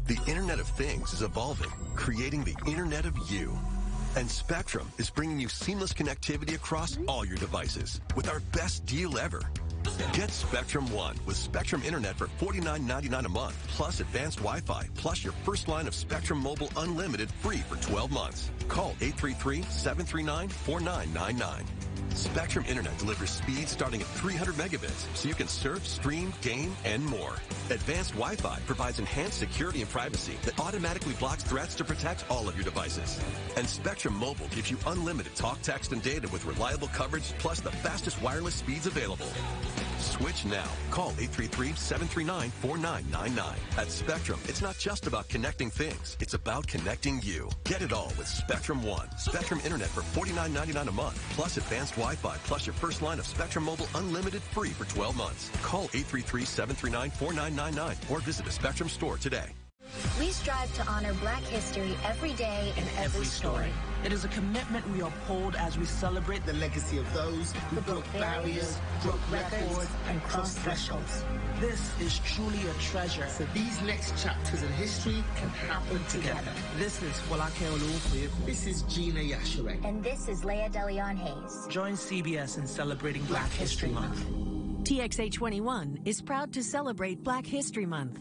Speaker 6: The Internet of Things is evolving, creating the Internet of You. And Spectrum is bringing you seamless connectivity across all your devices with our best deal ever. Get Spectrum One with Spectrum Internet for $49.99 a month, plus advanced Wi-Fi, plus your first line of Spectrum Mobile Unlimited free for 12 months. Call 833-739-4999. Spectrum Internet delivers speeds starting at 300 megabits, so you can surf, stream, game, and more. Advanced Wi-Fi provides enhanced security and privacy that automatically blocks threats to protect all of your devices. And Spectrum Mobile gives you unlimited talk, text, and data with reliable coverage, plus the fastest wireless speeds available. Switch now. Call 833-739-4999. At Spectrum, it's not just about connecting things. It's about connecting you. Get it all with Spectrum One. Spectrum Internet for $49.99 a month, plus advanced Wi-Fi, plus your first line of Spectrum Mobile Unlimited free for 12 months. Call 833-739-4999 or visit a Spectrum store today.
Speaker 15: We strive to honor Black history every day in every story.
Speaker 18: It is a commitment we uphold as we celebrate the legacy of those who broke barriers, broke records, and crossed thresholds. This is truly a treasure.
Speaker 21: So these next chapters in history can happen together.
Speaker 18: This is Folake Olufoyeku.
Speaker 21: This is Gina Yashere.
Speaker 15: And this is Leah DeLeon Hayes.
Speaker 18: Join CBS in celebrating Black History Month.
Speaker 22: TXA21 is proud to celebrate Black History Month.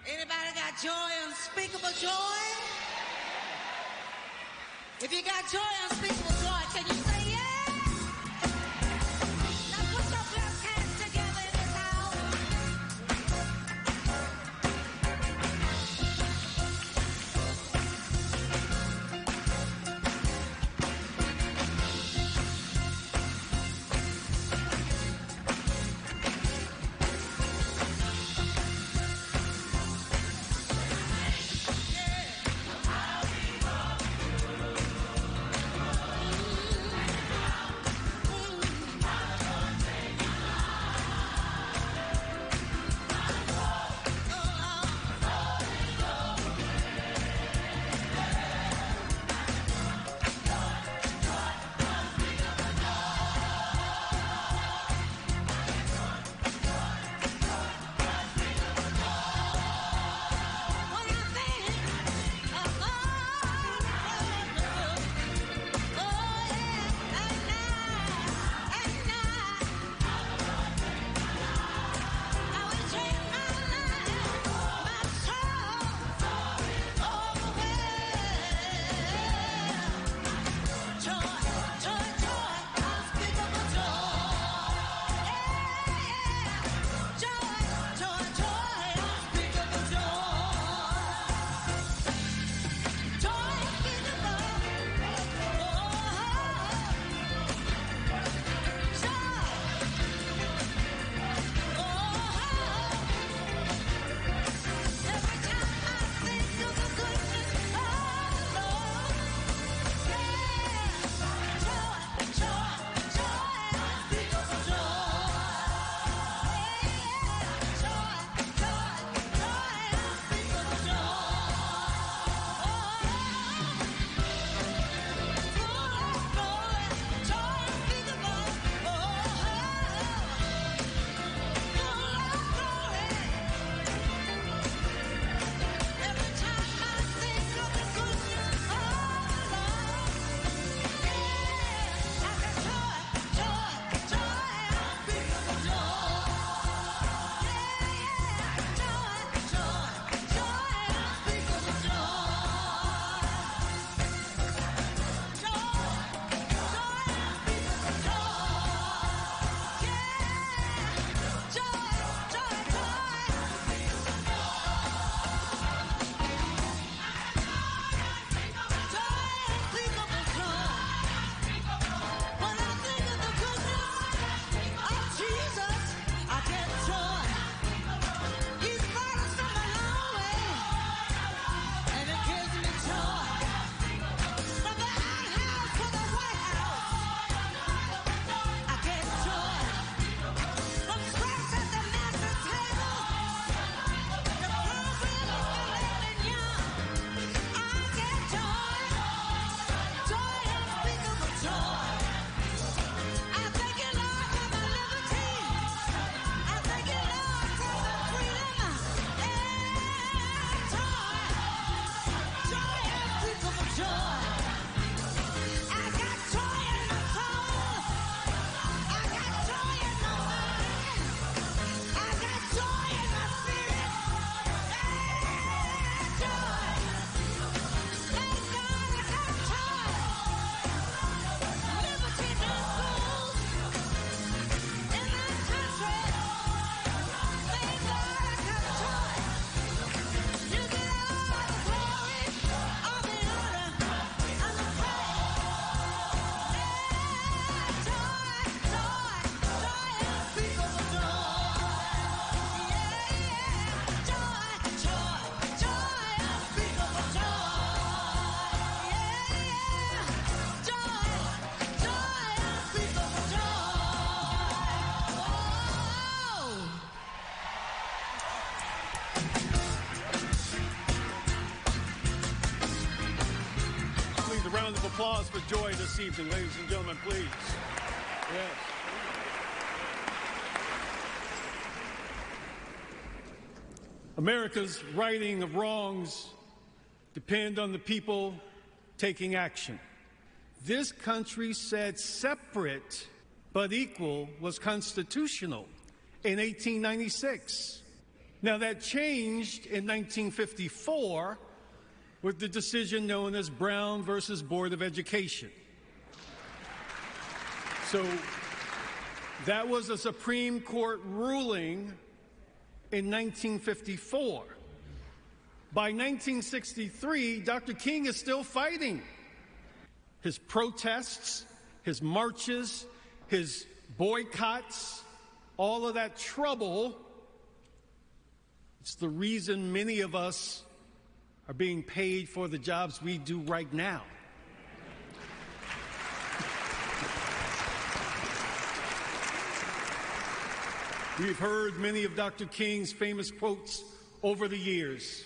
Speaker 3: Anybody got joy, unspeakable joy? If you got joy, unspeakable joy, can you say yes? Now put your blessed hands together in this house.
Speaker 5: round of applause for Joy this evening, ladies and gentlemen, please. Yes. America's righting of wrongs depend on the people taking action. This country said separate but equal was constitutional in 1896. Now that changed in 1954 with the decision known as Brown versus Board of Education. So that was a Supreme Court ruling in 1954. By 1963, Dr. King is still fighting. His protests, his marches, his boycotts, all of that trouble, it's the reason many of us are being paid for the jobs we do right now. We've heard many of Dr. King's famous quotes over the years,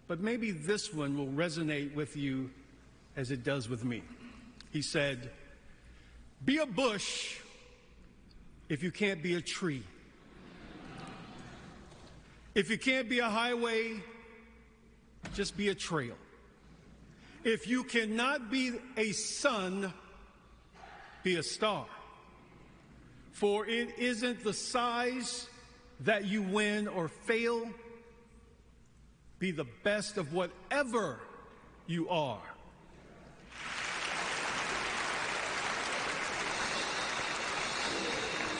Speaker 5: but maybe this one will resonate with you as it does with me. He said, "Be a bush if you can't be a tree. If you can't be a highway, just be a trail. If you cannot be a sun, be a star. For it isn't the size that you win or fail. Be the best of whatever you are."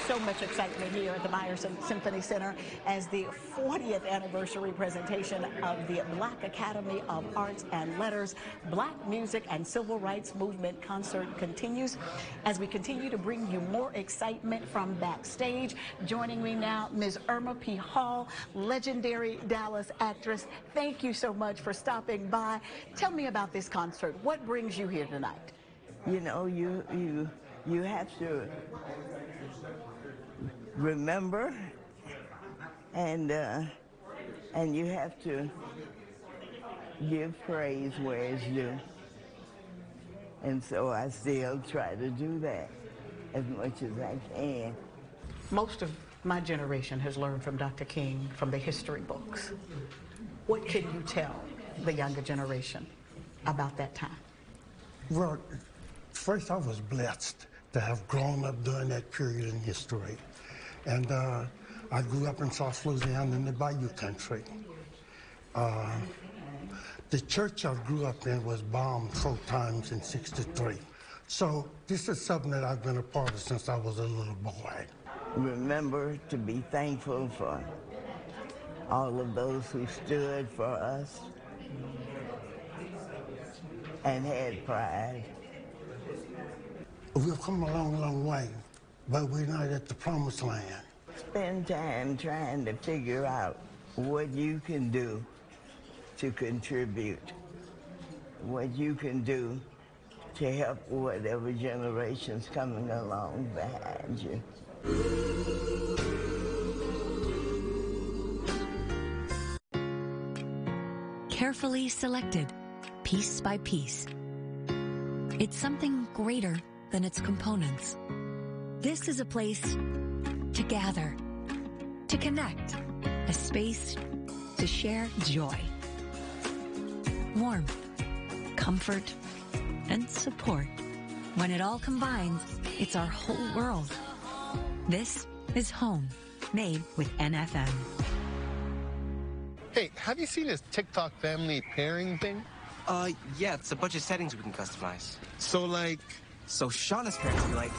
Speaker 4: So much excitement here at the Meyerson Symphony Center as the 40th anniversary presentation of the Black Academy of Arts and Letters Black Music and Civil Rights Movement concert continues. As we continue to bring you more excitement from backstage, joining me now, Ms. Irma P. Hall, legendary Dallas actress. Thank you so much for stopping by. Tell me about this concert. What brings you here tonight?
Speaker 7: You know, you have to remember, and you have to give praise where it's due. And so I still try to do that as much as I can.
Speaker 4: Most of my generation has learned from Dr. King from the history books. What can you tell the younger generation about that time?
Speaker 21: Well, first I was blessed to have grown up during that period in history. And I grew up in South Louisiana in the Bayou country. The church I grew up in was bombed 4 times in '63. So this is something that I've been a part of since I was a little boy.
Speaker 7: Remember to be thankful for all of those who stood for us and had pride.
Speaker 21: We've come a long, long way, but we're not at the promised land.
Speaker 7: Spend time trying to figure out what you can do to contribute, what you can do to help whatever generation's coming along behind you.
Speaker 8: Carefully selected, piece by piece. It's something greater than its components. This is a place to gather, to connect, a space to share joy, warmth, comfort, and support. When it all combines, it's our whole world. This is home, made with NFM.
Speaker 9: Hey, have you seen this TikTok family pairing thing?
Speaker 10: Yeah, it's a bunch of settings we can customize.
Speaker 9: So
Speaker 10: Shauna's parents will be like,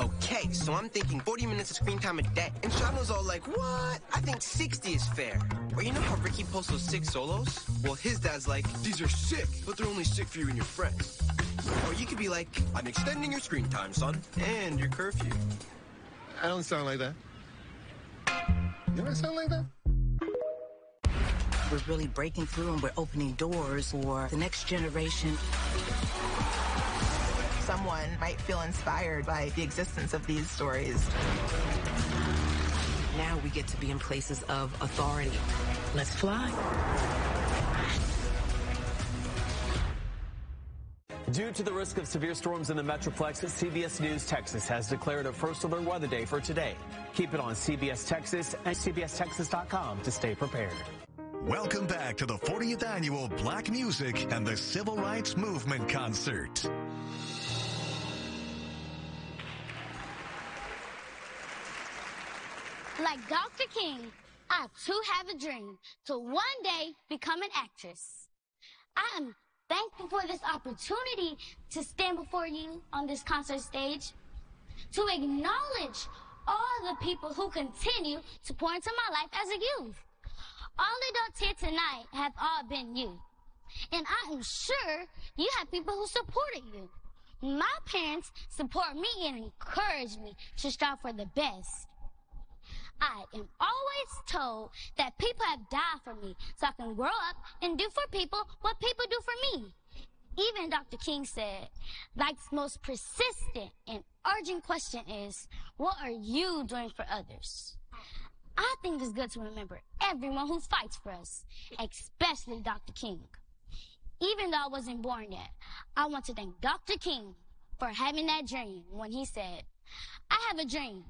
Speaker 10: okay, so I'm thinking 40 minutes of screen time a day. And Shauna's all like, what? I think 60 is fair. Or you know how Ricky posts those 6 solos? Well, his dad's like, these are sick, but they're only sick for you and your friends. Or you could be like, I'm extending your screen time, son, and your curfew.
Speaker 9: I don't sound like that. Do I sound like that?
Speaker 12: We're really breaking through and we're opening doors for the next generation.
Speaker 25: Someone might feel inspired by the existence of these stories.
Speaker 12: Now we get to be in places of authority. Let's fly.
Speaker 1: Due to the risk of severe storms in the Metroplex, CBS News Texas has declared a first alert weather day for today. Keep it on CBS Texas and CBSTexas.com to stay prepared.
Speaker 2: Welcome back to the 40th Annual Black Music and the Civil Rights Movement Concert.
Speaker 11: Like Dr. King, I too have a dream to one day become an actress. I am thankful for this opportunity to stand before you on this concert stage, to acknowledge all the people who continue to pour into my life as a youth. All adults here tonight have all been you. And I am sure you have people who supported you. My parents support me and encourage me to strive for the best. I am always told that people have died for me so I can grow up and do for people what people do for me. Even Dr. King said, life's most persistent and urgent question is, what are you doing for others? I think it's good to remember everyone who fights for us, especially Dr. King. Even though I wasn't born yet, I want to thank Dr. King for having that dream when he said, I have a dream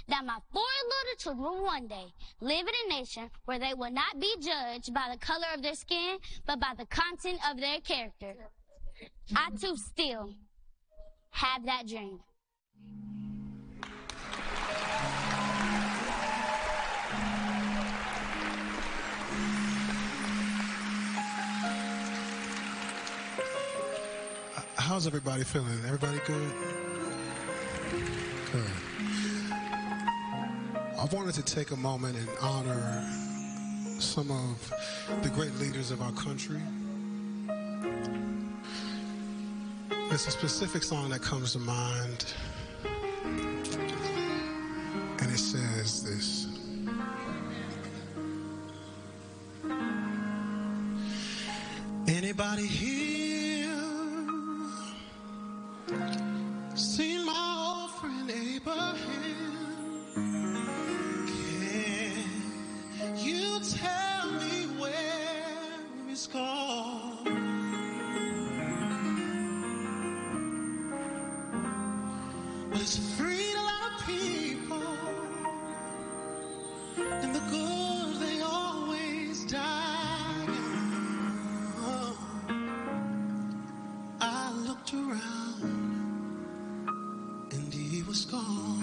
Speaker 11: that my 4 little children will one day live in a nation where they will not be judged by the color of their skin, but by the content of their character. I too still have that dream.
Speaker 13: How's everybody feeling? Everybody good? Good. I wanted to take a moment and honor some of the great leaders of our country. There's a specific song that comes to mind, and it says this. Anybody here seen my old friend Abraham? Can you tell me where he's gone? Well, he's freed a lot of people, and the good they always die. I looked around, and he was gone.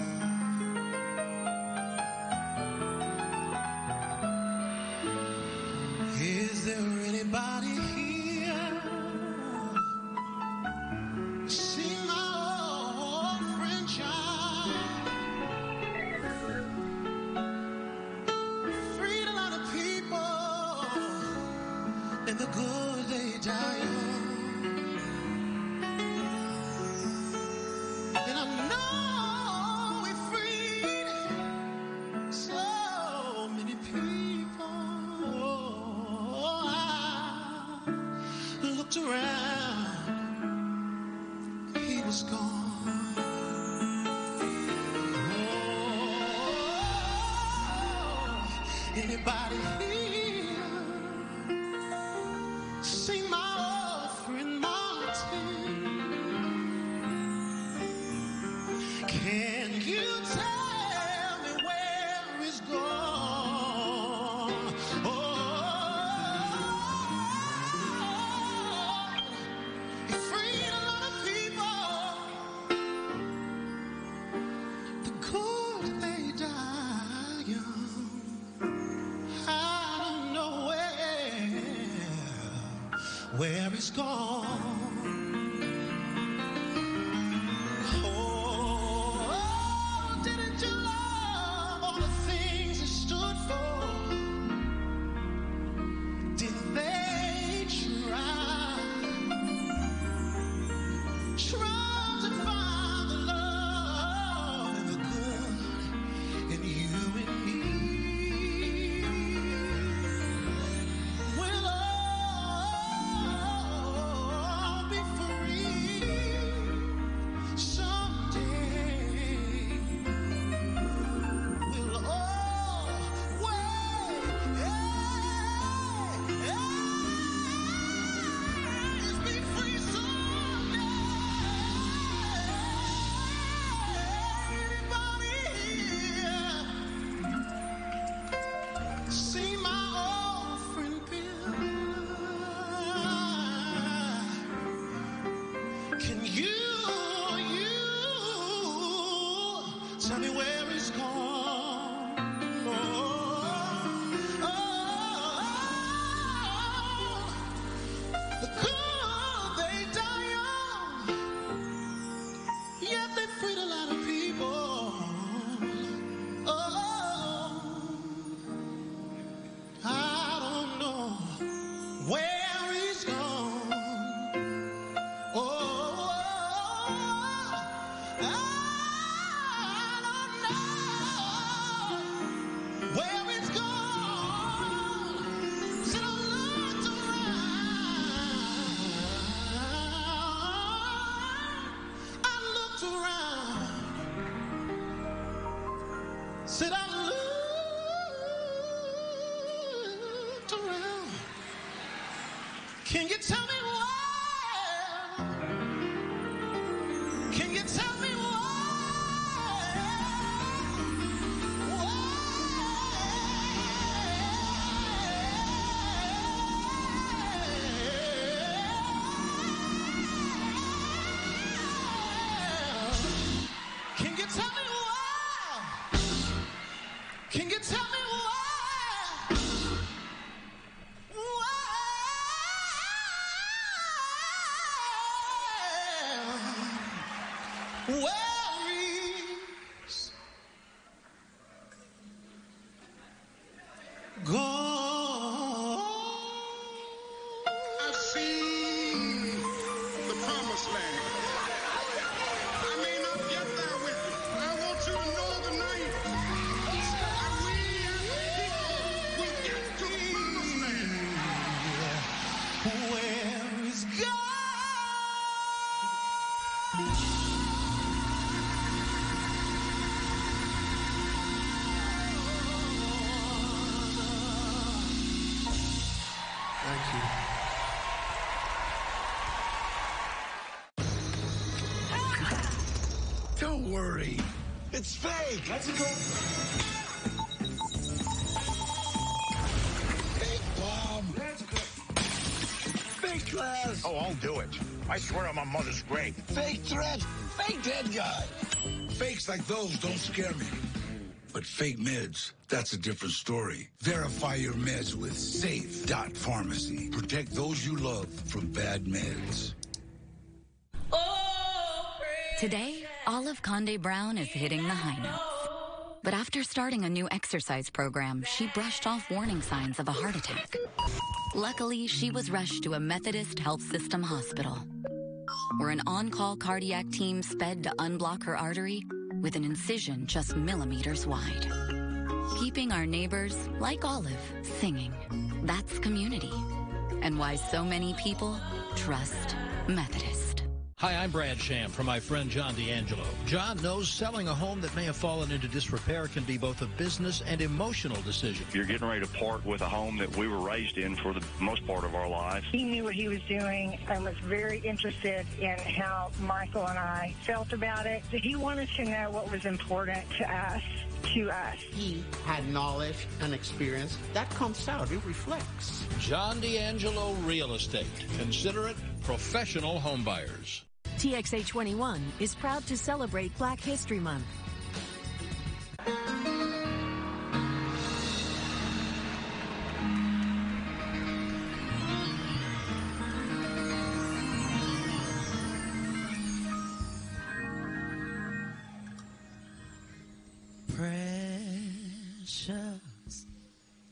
Speaker 13: Is there anybody here see my old friend John? Freed a lot of people, and the good they die young. And I know we freed so many people. I looked around, he was gone. Oh, anybody here see my old friend Martin? Can you tell me where he's gone? He freed a lot of people. The good they die young. I don't know where he's gone. Didn't you love all the things he stood for? Did they try to find the love and the good in you and me? Well,
Speaker 18: Can you tell me why? Can you tell me why? Can you tell me why? Can you tell me why? Worries gone.
Speaker 16: I've seen the promised land. I may not get there with you. I want you to know tonight that we as a people will get to the promised land.
Speaker 18: Where is God?
Speaker 21: Thank you.
Speaker 16: Don't worry. It's fake. That's a fake bomb. Fake class.
Speaker 17: Oh, I'll do it. I swear on my mother's grave.
Speaker 16: Fake threat. Fake dead guy. Fakes like those don't scare me. But fake meds, that's a different story. Verify your meds with Safe.Pharmacy. Protect those you love from bad meds.
Speaker 19: Today, Olive Conde Brown is hitting the high notes. But after starting a new exercise program, she brushed off warning signs of a heart attack. Luckily, she was rushed to a Methodist Health System hospital, where an on-call cardiac team sped to unblock her artery with an incision just millimeters wide. Keeping our neighbors, like Olive, singing. That's community. And why so many people trust Methodist.
Speaker 20: Hi, I'm Brad Sham from my friend John D'Angelo. John knows selling a home that may have fallen into disrepair can be both a business and emotional decision.
Speaker 17: You're getting ready to part with a home that we were raised in for the most part of our lives.
Speaker 23: He knew what he was doing and was very interested in how Michael and I felt about it. He wanted to know what was important to us.
Speaker 24: He had knowledge and experience. That comes out. It reflects.
Speaker 20: John D'Angelo Real Estate. Considerate, professional home buyers.
Speaker 22: TXA 21 is proud to celebrate Black History Month.
Speaker 18: Precious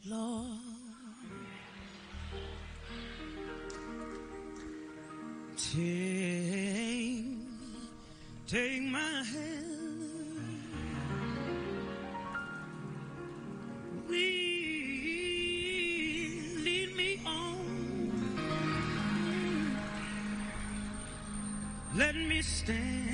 Speaker 18: Lord, take my hand, lead me on, let me stand.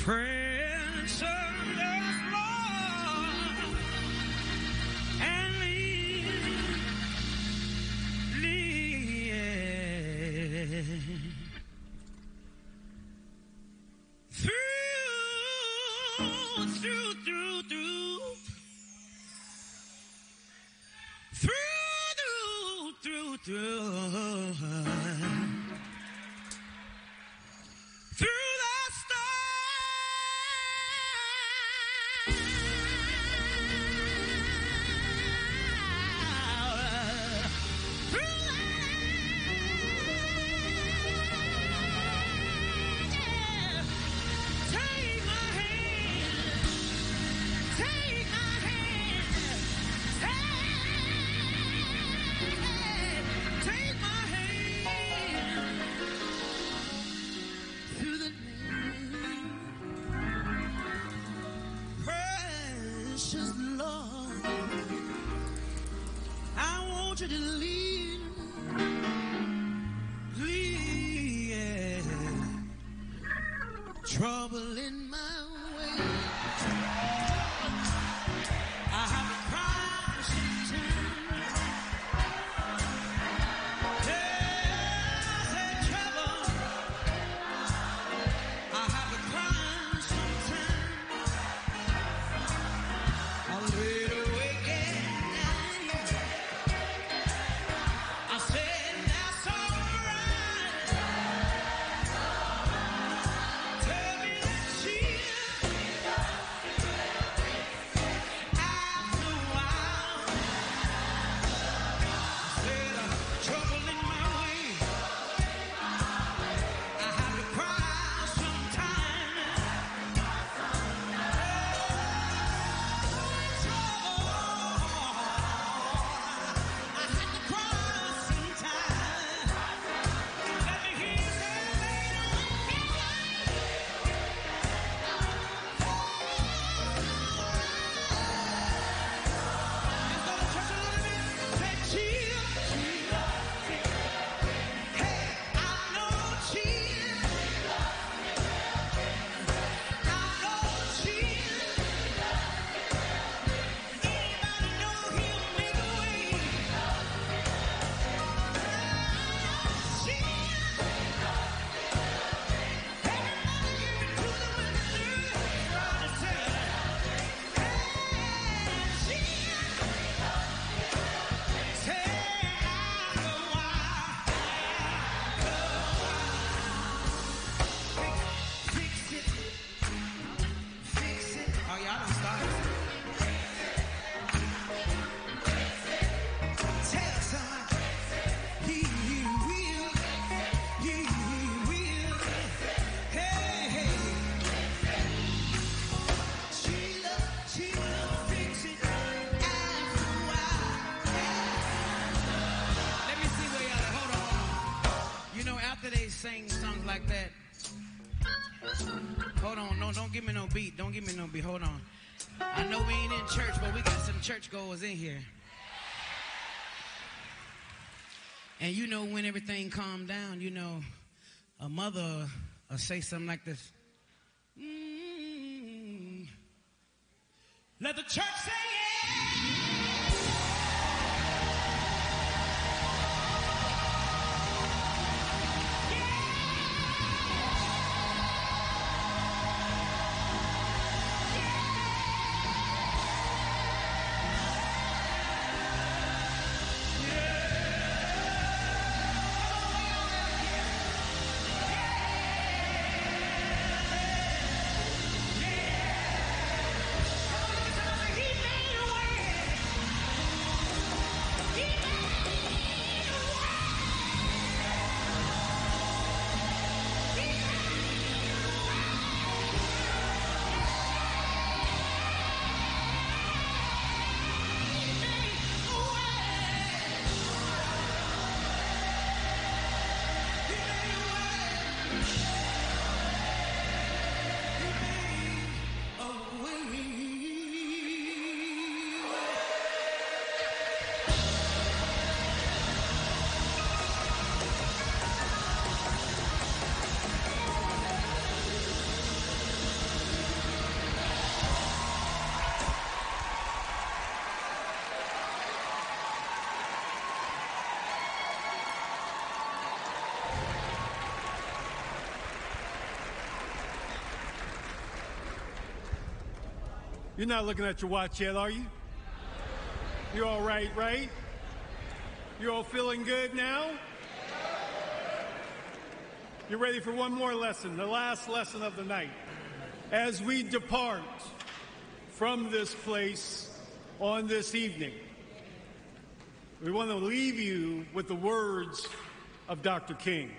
Speaker 18: Precious Lord, and through the storm.
Speaker 3: want you to leave, yeah. Trouble in my way. I have a cry sometimes. There's trouble. I have a cry sometimes. I lay awake at night. I said that's alright. Tell me that she after a while said trouble in my way. I have to cry sometimes. Sing songs like that. Hold on, no, don't give me no beat. Don't give me no beat. Hold on. I know we ain't in church, but we got some churchgoers in here. And you know when everything calmed down, you know, a mother will say something like this. Let the church say yeah.
Speaker 5: You're not looking at your watch yet, are you? You're all right, right? You're all feeling good now? You're ready for one more lesson, the last lesson of the night. As we depart from this place on this evening, we want to leave you with the words of Dr. King.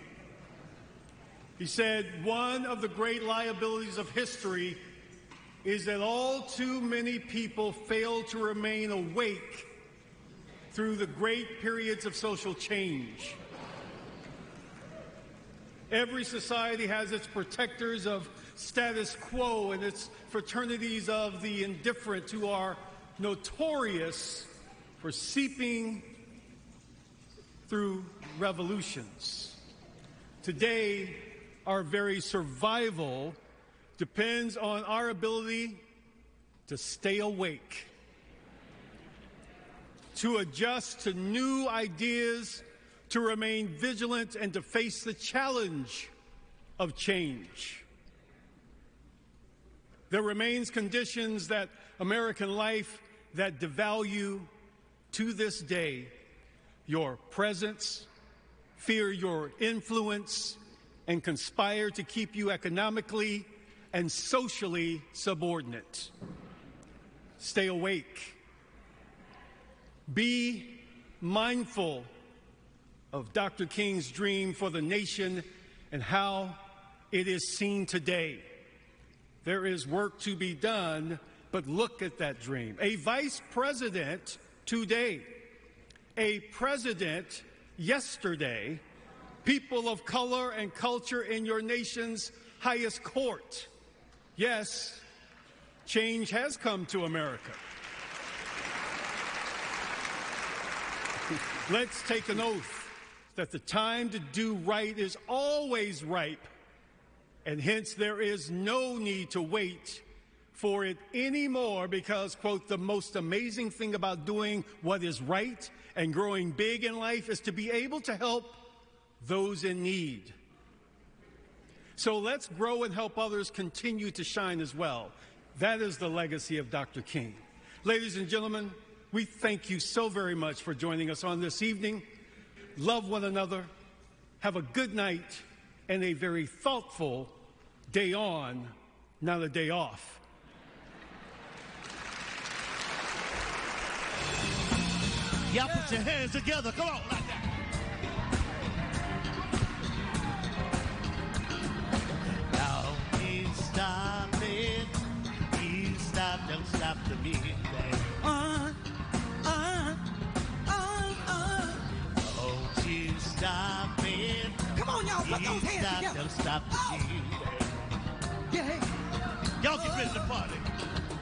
Speaker 5: He said, one of the great liabilities of history is that all too many people fail to remain awake through the great periods of social change. Every society has its protectors of status quo and its fraternities of the indifferent who are notorious for seeping through revolutions. Today, our very survival depends on our ability to stay awake, to adjust to new ideas, to remain vigilant, and to face the challenge of change. There remains conditions that American life that devalue to this day your presence, fear your influence, and conspire to keep you economically and socially subordinate. Stay awake. Be mindful of Dr. King's dream for the nation and how it is seen today. There is work to be done, but look at that dream. A vice president today, a president yesterday, people of color and culture in your nation's highest court. Yes, change has come to America. Let's take an oath that the time to do right is always ripe, and hence there is no need to wait for it anymore because, quote, the most amazing thing about doing what is right and growing big in life is to be able to help those in need. So let's grow and help others continue to shine as well. That is the legacy of Dr. King. Ladies and gentlemen, we thank you so very much for joining us on this evening. Love one another, have a good night, and a very thoughtful day on, not a day off.
Speaker 4: Y'all put your hands together. Come on, like that. Now, you stop it. You stop, don't stop the music. Don't you stop it.
Speaker 18: Come on, y'all, put those hands together.
Speaker 4: Don't stop the music.
Speaker 18: Yeah.
Speaker 4: Y'all get ready to party.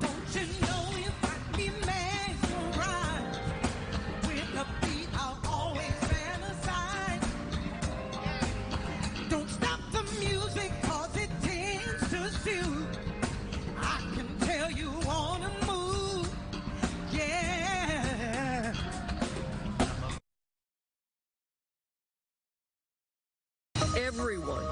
Speaker 18: Don't you know if I be mesmerized with the beat, I'll always fantasize. Don't stop the music, cause it tends to soothe. I can tell you wanna move. Yeah.
Speaker 6: Everyone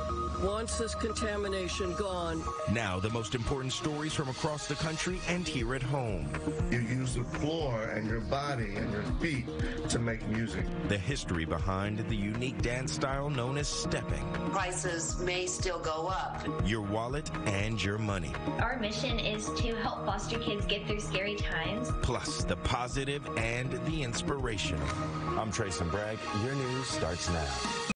Speaker 6: wants this contamination gone.
Speaker 7: Now, the most important stories from across the country and here at home.
Speaker 9: You use the floor and your body and your feet to make music.
Speaker 7: The history behind the unique dance style known as stepping.
Speaker 14: Prices may still go up.
Speaker 7: Your wallet and your money.
Speaker 15: Our mission is to help foster kids get through scary times.
Speaker 7: Plus, the positive and the inspirational.
Speaker 26: I'm Tracy Bragg. Your news starts now.